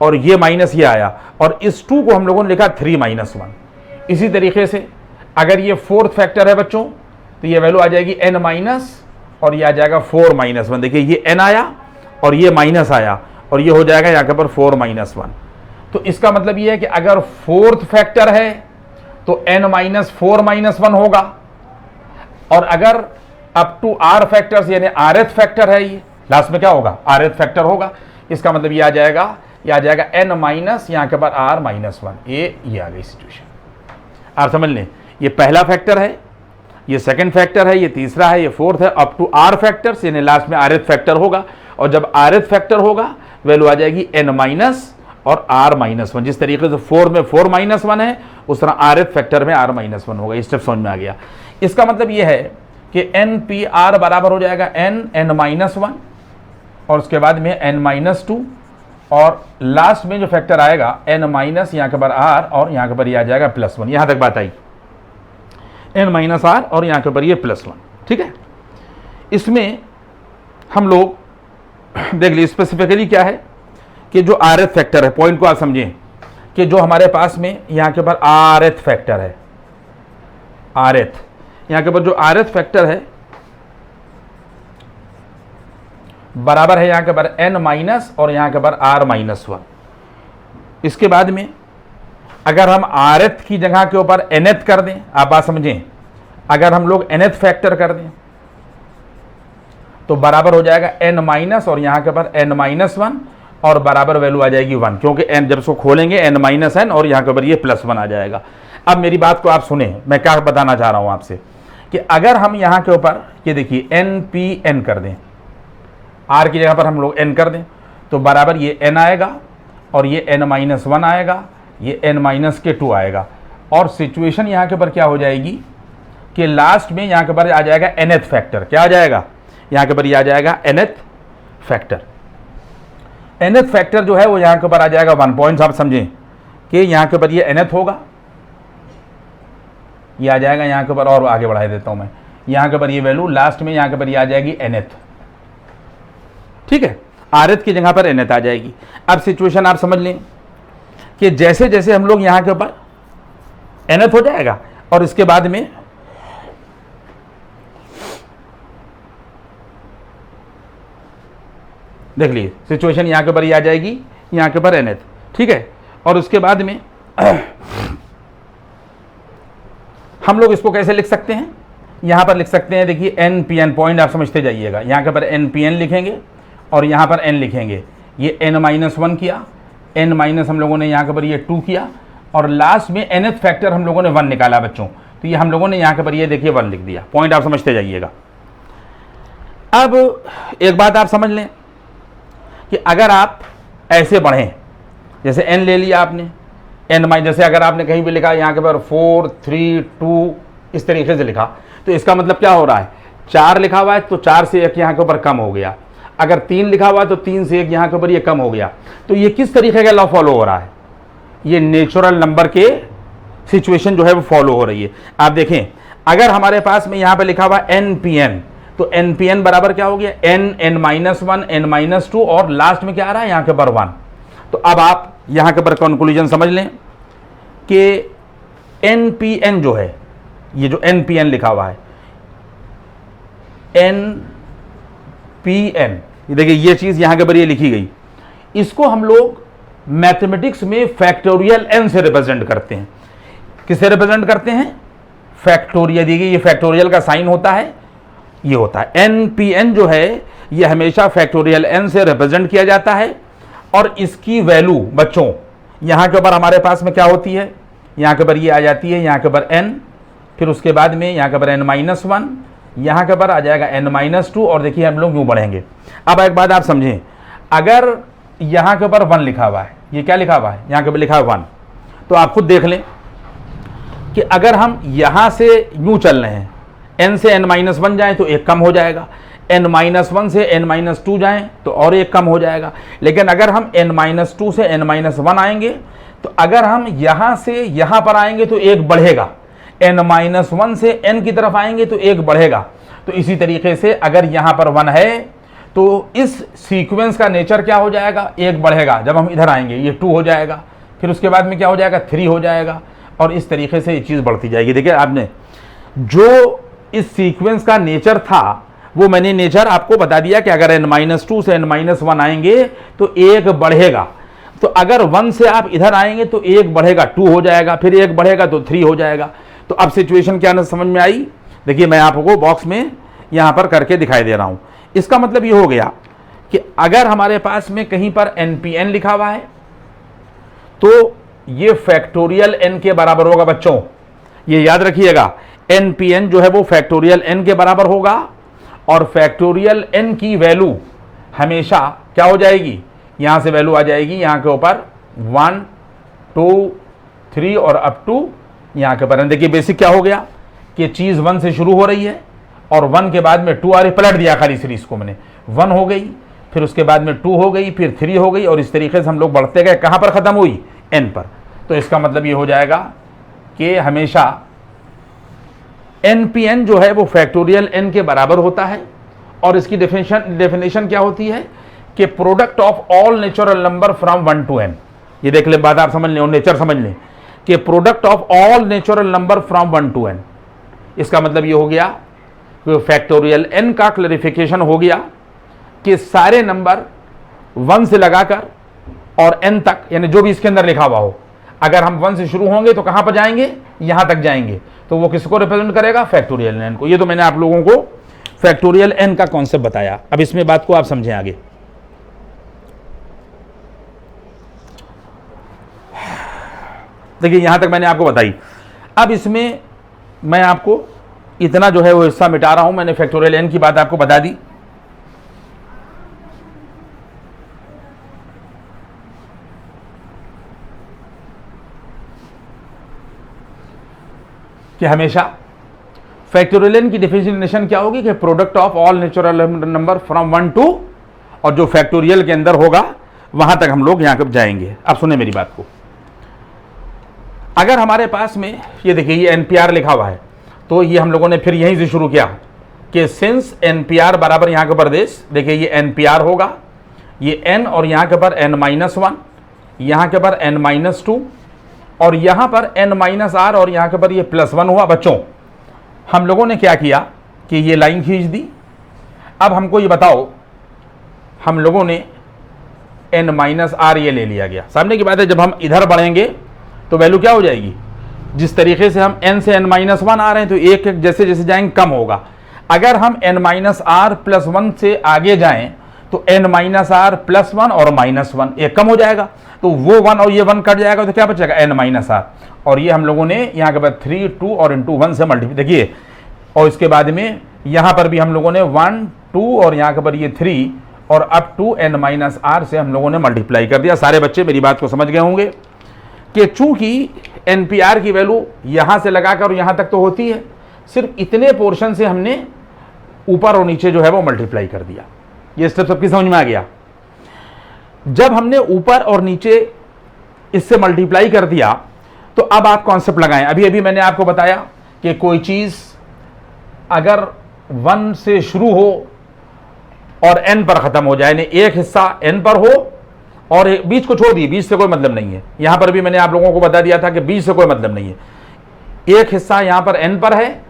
और ये माइनस ये आया और इस 2 को हम लोगों ने लिखा 3 - 1। इसी तरीके से अगर ये फोर्थ फैक्टर है बच्चों, तो ये वैल्यू आ जाएगी n माइनस और ये आ जाएगा 4 - 1। देखिए ये n आया और ये माइनस आया और ये हो जाएगा यहाँ के ऊपर 4 - 1। तो इसका मतलब ये है कि अगर फोर्थ फैक्टर है तो n - 4 - 1 होगा, और अगर अप टू r फैक्टर्स यानी rth फैक्टर है, ये लास्ट में क्या होगा rth फैक्टर होगा। इसका मतलब ये आ जाएगा n माइनस यहाँ के बाद r - 1। ये आ गई सिचुएशन, आप समझ लें। ये पहला फैक्टर है, ये सेकंड फैक्टर है, ये तीसरा है, ये फोर्थ है, अप टू r फैक्टर्स यानी लास्ट में rth फैक्टर होगा, और जब rth फैक्टर होगा वैल्यू आ जाएगी n माइनस और r - 1। जिस तरीके से 4 में 4 - 1 है, उस तरह rth फैक्टर में r - 1 होगा। ये स्टेप समझ में आ गया। इसका मतलब ये है कि NPR बराबर हो जाएगा n -1 और उसके बाद में n - 2 और लास्ट में जो फैक्टर आएगा n माइनस यहाँ के ऊपर r और यहाँ के ऊपर ये आ जाएगा +1। यहाँ तक बात आई, n - r और यहाँ के ऊपर ये +1, ठीक है। इसमें हम लोग देख लीजिए स्पेसिफिकली क्या है कि जो rth फैक्टर है, पॉइंट को आप समझें कि जो हमारे पास में यहाँ के ऊपर rth फैक्टर है, rth यहाँ के ऊपर जो rth फैक्टर है बराबर है यहाँ के ऊपर n माइनस और यहाँ के ऊपर r - 1। इसके बाद में अगर हम rth की जगह के ऊपर nth कर दें, आप बात समझें, अगर हम लोग nth फैक्टर कर दें तो बराबर हो जाएगा n माइनस और यहाँ के ऊपर n - 1 और बराबर वैल्यू आ जाएगी 1, क्योंकि n जब इसको खोलेंगे n - n और यहाँ के ऊपर ये +1 आ जाएगा। अब मेरी बात को आप सुने, मैं क्या बताना चाह रहा हूँ आपसे कि अगर हम यहाँ के ऊपर ये देखिए NPN कर दें, R की जगह पर हम लोग n कर दें, तो बराबर ये n आएगा और ये n - 1 आएगा, ये n - 2 आएगा, और सिचुएशन यहाँ के ऊपर क्या हो जाएगी कि लास्ट में यहाँ के ऊपर आ जाएगा nth फैक्टर। क्या आ जाएगा यहाँ के ऊपर? ये आ जाएगा nth फैक्टर। nth फैक्टर जो है वो यहाँ के ऊपर आ जाएगा 1 पॉइंट्स। आप समझें कि यहाँ के ऊपर ये nth होगा, ये आ जाएगा यहाँ के ऊपर, और आगे बढ़ा देता हूँ मैं, यहाँ के ऊपर ये वैल्यू लास्ट में यहाँ के ऊपर ये आ जाएगी nth। ठीक है, rth की जगह पर nth आ जाएगी। अब सिचुएशन आप समझ लें कि जैसे जैसे हम लोग यहाँ के ऊपर nth हो जाएगा और इसके बाद में देख लीजिए सिचुएशन यहाँ के ऊपर ये आ जाएगी, यहाँ के ऊपर nth। ठीक है, और उसके बाद में हम लोग इसको कैसे लिख सकते हैं? यहाँ पर लिख सकते हैं, देखिए npn पॉइंट आप समझते जाइएगा। यहाँ के पर npn लिखेंगे और यहाँ पर n लिखेंगे। ये n-1 किया, n माइनस हम लोगों ने यहाँ के पर ये 2 किया, और लास्ट में nth फैक्टर हम लोगों ने 1 निकाला बच्चों। तो ये हम लोगों ने यहाँ के पर ये देखिए 1 लिख दिया। पॉइंट आप समझते जाइएगा। अब एक बात आप समझ लें कि अगर आप ऐसे बढ़ें, जैसे n ले लिया आपने, n माइनस, जैसे अगर आपने कहीं भी लिखा यहाँ के पर 4 3 2 इस तरीके से लिखा, तो इसका मतलब क्या हो रहा है? 4 लिखा हुआ है तो 4 से 1 यहाँ के ऊपर कम हो गया। अगर 3 लिखा हुआ है तो 3 से 1 यहाँ के ऊपर ये कम हो गया। तो ये किस तरीके का लॉ फॉलो हो रहा है? ये नेचुरल नंबर के सिचुएशन जो है वो फॉलो हो रही है। आप देखें, अगर हमारे पास में यहाँ पे लिखा हुआ npn, तो npn बराबर क्या हो गया? n-1 n-2 और लास्ट में क्या आ रहा है यहाँ के ऊपर 1। तो अब आप यहाँ के ऊपर कंक्लूजन समझ लें कि npn जो है, ये जो npn लिखा हुआ है npn, ये देखिए ये चीज यहां के ऊपर ये लिखी गई, इसको हम लोग मैथमेटिक्स में फैक्टोरियल n से रिप्रेजेंट करते हैं। किससे रिप्रेजेंट करते हैं? फैक्टोरियल। देखिए ये फैक्टोरियल का साइन होता है, ये होता है npn जो है ये हमेशा फैक्टोरियल n से रिप्रेजेंट किया जाता है। और इसकी वैल्यू बच्चों यहां के ऊपर हमारे पास में क्या होती है? यहां के ऊपर ये आ जाती है, यहां के ऊपर n, फिर उसके बाद में यहाँ के ऊपर n-1, यहाँ के ऊपर आ जाएगा n-2, और देखिए हम लोग यूँ बढ़ेंगे। अब एक बात आप समझें, अगर यहाँ के ऊपर 1 लिखा हुआ है, ये क्या लिखा हुआ है? यहाँ के ऊपर लिखा है 1, तो आप खुद देख लें कि अगर हम यहाँ से यूँ चल रहे हैं, n से n-1 जाएँ तो 1 कम हो जाएगा, n-1 से n-2 जाएँ तो और 1 कम हो जाएगा। लेकिन अगर हम n-2 से n-1 आएंगे, तो अगर हम यहाँ से यहाँ पर आएंगे तो 1 बढ़ेगा, n-1 से n की तरफ आएंगे तो 1 बढ़ेगा। तो इसी तरीके से अगर यहाँ पर 1 है तो इस सीक्वेंस का नेचर क्या हो जाएगा? 1 बढ़ेगा। जब हम इधर आएंगे ये 2 हो जाएगा, फिर उसके बाद में क्या हो जाएगा? 3 हो जाएगा, और इस तरीके से ये चीज़ बढ़ती जाएगी। देखिए आपने जो इस सीक्वेंस का नेचर था वो मैंने नेचर आपको बता दिया कि अगर n-2 से n-1 आएंगे तो 1 बढ़ेगा। तो अगर 1 से आप इधर आएंगे तो 1 बढ़ेगा, 2 हो जाएगा, फिर 1 बढ़ेगा तो 3 हो जाएगा। तो अब सिचुएशन क्या ना समझ में आई? देखिए मैं आपको बॉक्स में यहाँ पर करके दिखाई दे रहा हूँ। इसका मतलब ये हो गया कि अगर हमारे पास में कहीं पर npn लिखा हुआ है तो ये फैक्टोरियल n के बराबर होगा बच्चों, ये याद रखिएगा। npn जो है वो फैक्टोरियल n के बराबर होगा, और फैक्टोरियल n की वैल्यू हमेशा क्या हो जाएगी? यहाँ से वैल्यू आ जाएगी यहाँ के ऊपर 1 2 3 और अप टू यहाँ के ऊपर। देखिए बेसिक क्या हो गया कि चीज़ 1 से शुरू हो रही है और 1 के बाद में 2 आ रही, पलट दिया खाली सीरीज को मैंने, 1 हो गई, फिर उसके बाद में 2 हो गई, फिर 3 हो गई, और इस तरीके से हम लोग बढ़ते गए। कहाँ पर ख़त्म हुई? n पर। तो इसका मतलब ये हो जाएगा कि हमेशा npn जो है वो फैक्टोरियल n के बराबर होता है। और इसकी डेफिनेशन क्या होती है कि product of all natural number from 1 to n। ये देख लें, बात आप समझ लें और नेचर समझ लें कि product of all natural number from 1 to n। इसका मतलब ये हो गया कि फैक्टोरियल n का क्लैरिफिकेशन हो गया कि सारे नंबर 1 से लगाकर और n तक, यानी जो भी इसके अंदर लिखा हुआ हो, अगर हम 1 से शुरू होंगे तो कहां पर जाएंगे? यहां तक जाएंगे। तो वो किसको रिप्रेजेंट करेगा? फैक्टोरियल n को। ये तो मैंने आप लोगों को फैक्टोरियल n का कॉन्सेप्ट बताया। अब इसमें बात को आप समझें आगे। देखिए यहां तक मैंने आपको बताई। अब इसमें मैं आपको इतना जो है वो हिस्सा मिटा रहा हूं। मैंने फैक्टोरियल n की बात आपको बता दी। कि हमेशा फैक्टोरियल n की डेफिनेशन क्या होगी कि product of all natural number from 1 to, और जो फैक्टोरियल के अंदर होगा वहां तक हम लोग यहां कब जाएंगे। अब सुने मेरी बात को, अगर हमारे पास में ये देखिए ये NPR लिखा हुआ है, तो ये हम लोगों ने फिर यहीं से शुरू किया कि सिंस NPR बराबर यहाँ के ऊपर देश, देखिए ये NPR होगा, ये n और यहाँ के ऊपर n-1, यहाँ के ऊपर n-2, और यहाँ पर n-r और यहाँ के ऊपर ये +1 हुआ। बच्चों हम लोगों ने क्या किया कि ये लाइन खींच दी। अब हमको ये बताओ, हम लोगों ने n-r ये ले लिया गया, सामने की बात है। जब हम इधर बढ़ेंगे तो वैल्यू क्या हो जाएगी, जिस तरीके से हम n से n-1 आ रहे हैं तो एक एक जैसे जैसे जाएंगे कम होगा। अगर हम n-r+1 से आगे जाएं तो n-r +1 और -1 एक कम हो जाएगा, तो वो 1 और ये 1 कट जाएगा, तो क्या बचेगा n-r। और ये हम लोगों ने यहाँ के बाद 3, 2 और इंटू 1 से मल्टीप्लाई, देखिए, और इसके बाद में यहाँ पर भी हम लोगों ने 1, 2 और यहाँ के पर ये 3 और अप टू n-r से हम लोगों ने मल्टीप्लाई कर दिया। सारे बच्चे मेरी बात को समझ गए होंगे कि चूंकि NPR की वैल्यू यहाँ से लगाकर और यहाँ तक तो होती है, सिर्फ इतने पोर्शन से हमने ऊपर और नीचे जो है वो मल्टीप्लाई कर दिया। ये स्टेप सबकी समझ में आ गया। जब हमने ऊपर और नीचे इससे मल्टीप्लाई कर दिया तो अब आप कॉन्सेप्ट लगाएं। अभी अभी मैंने आपको बताया कि कोई चीज अगर 1 से शुरू हो और n पर खत्म हो जाए, यानी एक हिस्सा n पर हो और बीच को छोड़ दिए, बीच से कोई मतलब नहीं है। यहां पर भी मैंने आप लोगों को बता दिया था कि बीच से कोई मतलब नहीं है। एक हिस्सा यहां पर n पर है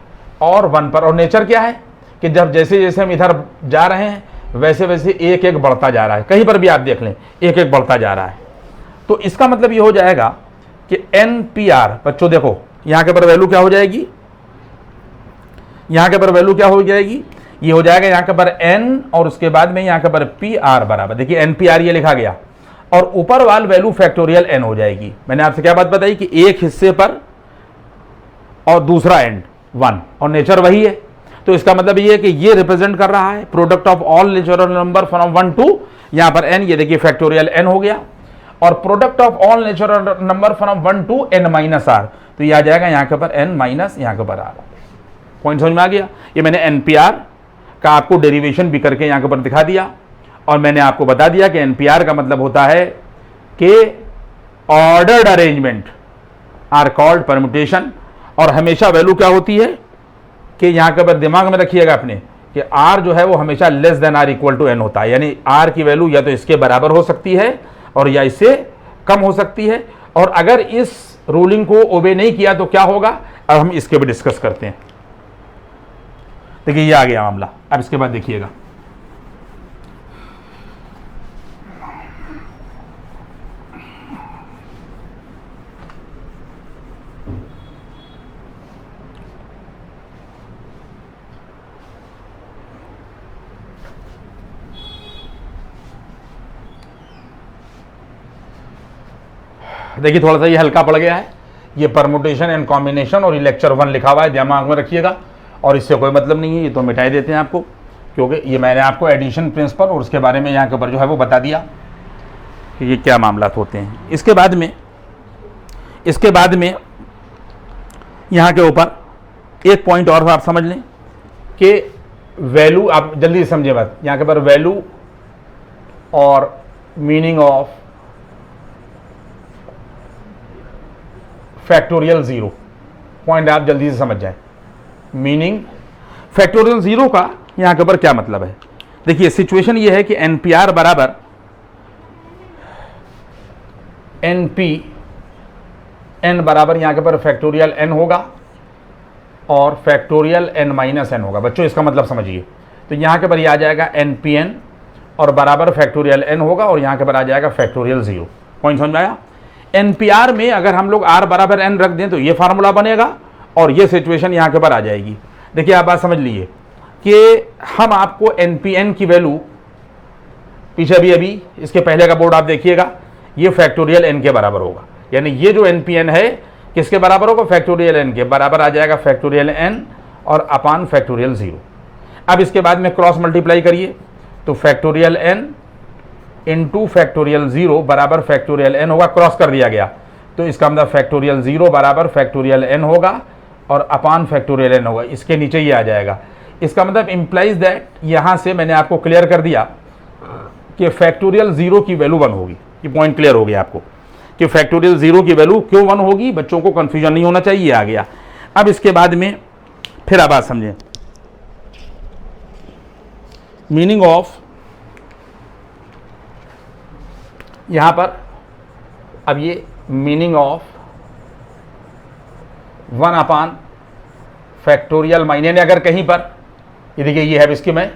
और 1 पर, और नेचर क्या है कि जब जैसे जैसे हम इधर जा रहे हैं वैसे वैसे एक एक बढ़ता जा रहा है। कहीं पर भी आप देख लें एक एक बढ़ता जा रहा है। तो इसका मतलब ये हो जाएगा कि NPR, बच्चों देखो यहां के पर वैल्यू क्या हो जाएगी, यहां के पर वैल्यू क्या हो जाएगी, ये हो जाएगा यहां के पर n और उसके बाद में यहां के पर PR बराबर, देखिए NPR ये लिखा गया, और ऊपर वाल वैल्यू फैक्टोरियल n हो जाएगी। मैंने आपसे क्या बात बताई कि एक हिस्से पर और दूसरा एंड 1, और नेचर वही है। तो इसका मतलब ये है कि ये रिप्रेजेंट कर रहा है product of all natural number from 1 to, यहां पर n, ये देखिए फैक्टोरियल n हो गया, और product of all natural number from 1 to n-r, तो ये आ जाएगा यहां के ऊपर n माइनस यहां के ऊपर r। पॉइंट समझ में आ गया। ये मैंने NPR का आपको डेरिवेशन भी करके यहां के ऊपर दिखा दिया, और मैंने आपको बता दिया कि NPR का मतलब होता है कि ordered arrangement are called permutation, और हमेशा वैल्यू क्या होती है कि यहां के ऊपर दिमाग में रखिएगा अपने कि R जो है वो हमेशा less than R equal to n होता है, यानी R की वैल्यू या तो इसके बराबर हो सकती है और या इससे कम हो सकती है। और अगर इस रूलिंग को ओबे नहीं किया तो क्या होगा, अब हम इसके भी डिस्कस करते हैं। देखिए ये आ गया मामला। अब इसके बाद देखिएगा, देखिए थोड़ा सा ये हल्का पड़ गया है, ये परमुटेशन एंड कॉम्बिनेशन और ये लेक्चर 1 लिखा हुआ है, दिमाग में रखिएगा, और इससे कोई मतलब नहीं है, ये तो मिटाई देते हैं आपको, क्योंकि ये मैंने आपको एडिशन प्रिंसिपल और उसके बारे में यहाँ के ऊपर जो है वो बता दिया कि ये क्या मामला होते हैं। इसके बाद में यहाँ के ऊपर एक पॉइंट और आप समझ लें कि वैल्यू, आप जल्दी से समझे बात, यहाँ के ऊपर वैल्यू और मीनिंग ऑफ फैक्टोरियल 0, पॉइंट आप जल्दी से समझ जाए। मीनिंग फैक्टोरियल 0 का यहां के ऊपर क्या मतलब है। देखिए सिचुएशन ये है कि NPR बराबर NP, n बराबर यहां के ऊपर फैक्टोरियल n होगा और फैक्टोरियल n-n होगा। बच्चों इसका मतलब समझिए, तो यहां के ऊपर ये आ जाएगा NPN और बराबर फैक्टोरियल n होगा, और यहां के ऊपर आ जाएगा फैक्टोरियल 0। पॉइंट समझ में आया। NPR में अगर हम लोग r बराबर n रख दें तो ये फार्मूला बनेगा और ये सिचुएशन यहाँ के ऊपर आ जाएगी। देखिए आप बात समझ लीजिए कि हम आपको NPN की वैल्यू, पीछे अभी इसके पहले का बोर्ड आप देखिएगा, ये फैक्टोरियल n के बराबर होगा, यानी ये जो NPN है किसके बराबर होगा, फैक्टोरियल n के बराबर आ जाएगा, फैक्टोरियल n और अपान फैक्टोरियल 0। अब इसके बाद में क्रॉस मल्टीप्लाई करिए तो फैक्टोरियल n इंटू फैक्टोरियल 0 बराबर फैक्टोरियल n होगा, क्रॉस कर दिया गया तो इसका मतलब फैक्टोरियल 0 बराबर फैक्टोरियल n होगा, और अपान फैक्टोरियल एन होगा, इसके नीचे ही आ जाएगा। इसका मतलब इम्प्लाइज दैट यहाँ से मैंने आपको क्लियर कर दिया कि फैक्टोरियल 0 की वैल्यू 1 होगी। ये पॉइंट क्लियर हो गया आपको कि फैक्टोरियल 0 की वैल्यू क्यों 1 होगी, बच्चों को कंफ्यूजन नहीं होना चाहिए, आ गया। अब इसके बाद में फिर आप बात समझें, मीनिंग ऑफ, यहां पर अब ये meaning of 1 upon factorial minus, अगर कहीं पर ये देखिए ये है, इसकी मैं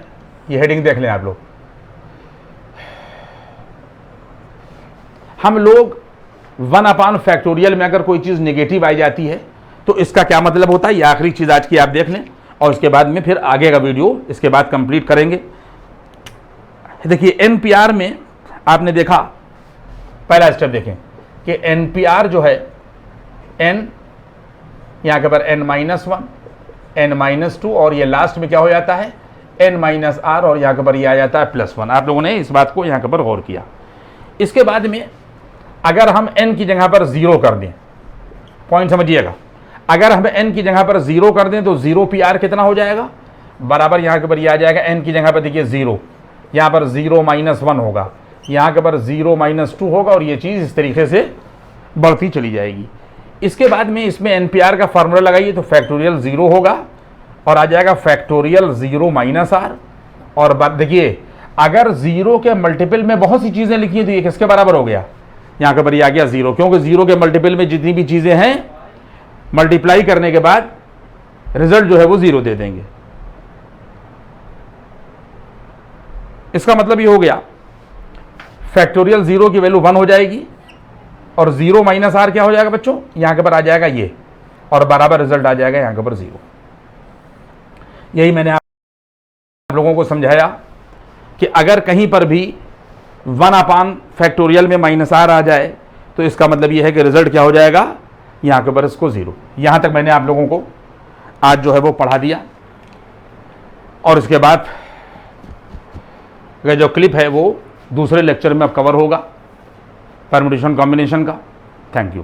ये हेडिंग देख लें आप लोग। हम लोग 1 अपान फैक्टोरियल में अगर कोई चीज नेगेटिव आई जाती है तो इसका क्या मतलब होता है, ये आखिरी चीज आज की आप देख लें और इसके बाद में फिर आगे का वीडियो इसके बाद कंप्लीट करेंगे। देखिए एनपीआर में आपने देखा, पहला स्टेप देखें कि एनपीआर जो है एन, यहां के पर n-1, n-2 और ये लास्ट में क्या हो जाता है n-r और यहां के पर ये आ जाता है +1। आप लोगों ने इस बात को यहां के पर गौर किया। इसके बाद में अगर हम n की जगह पर 0 कर दें, पॉइंट समझिएगा, अगर हम n की जगह पर 0 कर दें तो 0 PR कितना हो जाएगा, बराबर यहां के पर ये आ जाएगा n की जगह पर देखिए 0, यहां पर 0-1 होगा, यहां के पर 0-2 होगा और ये चीज इस तरीके से बढ़ती चली जाएगी। इसके बाद में इसमें एनपीआर का फार्मूला लगाइए तो फैक्टोरियल 0 होगा और आ जाएगा फैक्टोरियल 0-r। और देखिए अगर 0 के मल्टीपल में बहुत सी चीजें लिखी हैं तो ये किसके बराबर हो गया, यहां के पर ये आ गया 0, क्योंकि 0 के मल्टीपल में जितनी भी चीजें हैं मल्टीप्लाई करने के बाद रिजल्ट जो है वो 0 दे देंगे। इसका मतलब ये हो गया फैक्टोरियल 0 की वैल्यू 1 हो जाएगी और 0-r क्या हो जाएगा बच्चों, यहां के पर आ जाएगा ये और बराबर रिजल्ट आ जाएगा यहां के पर 0। यही मैंने आप लोगों को समझाया कि अगर कहीं पर भी 1 अपान फैक्टोरियल में -r आ जाए तो इसका मतलब ये है कि रिजल्ट क्या हो जाएगा, यहां के पर इसको 0। यहां तक मैंने आप लोगों को आज जो है वो पढ़ा दिया और इसके बाद जो क्लिप है वो दूसरे लेक्चर में अब कवर होगा परम्यूटेशन कॉम्बिनेशन का। Thank you.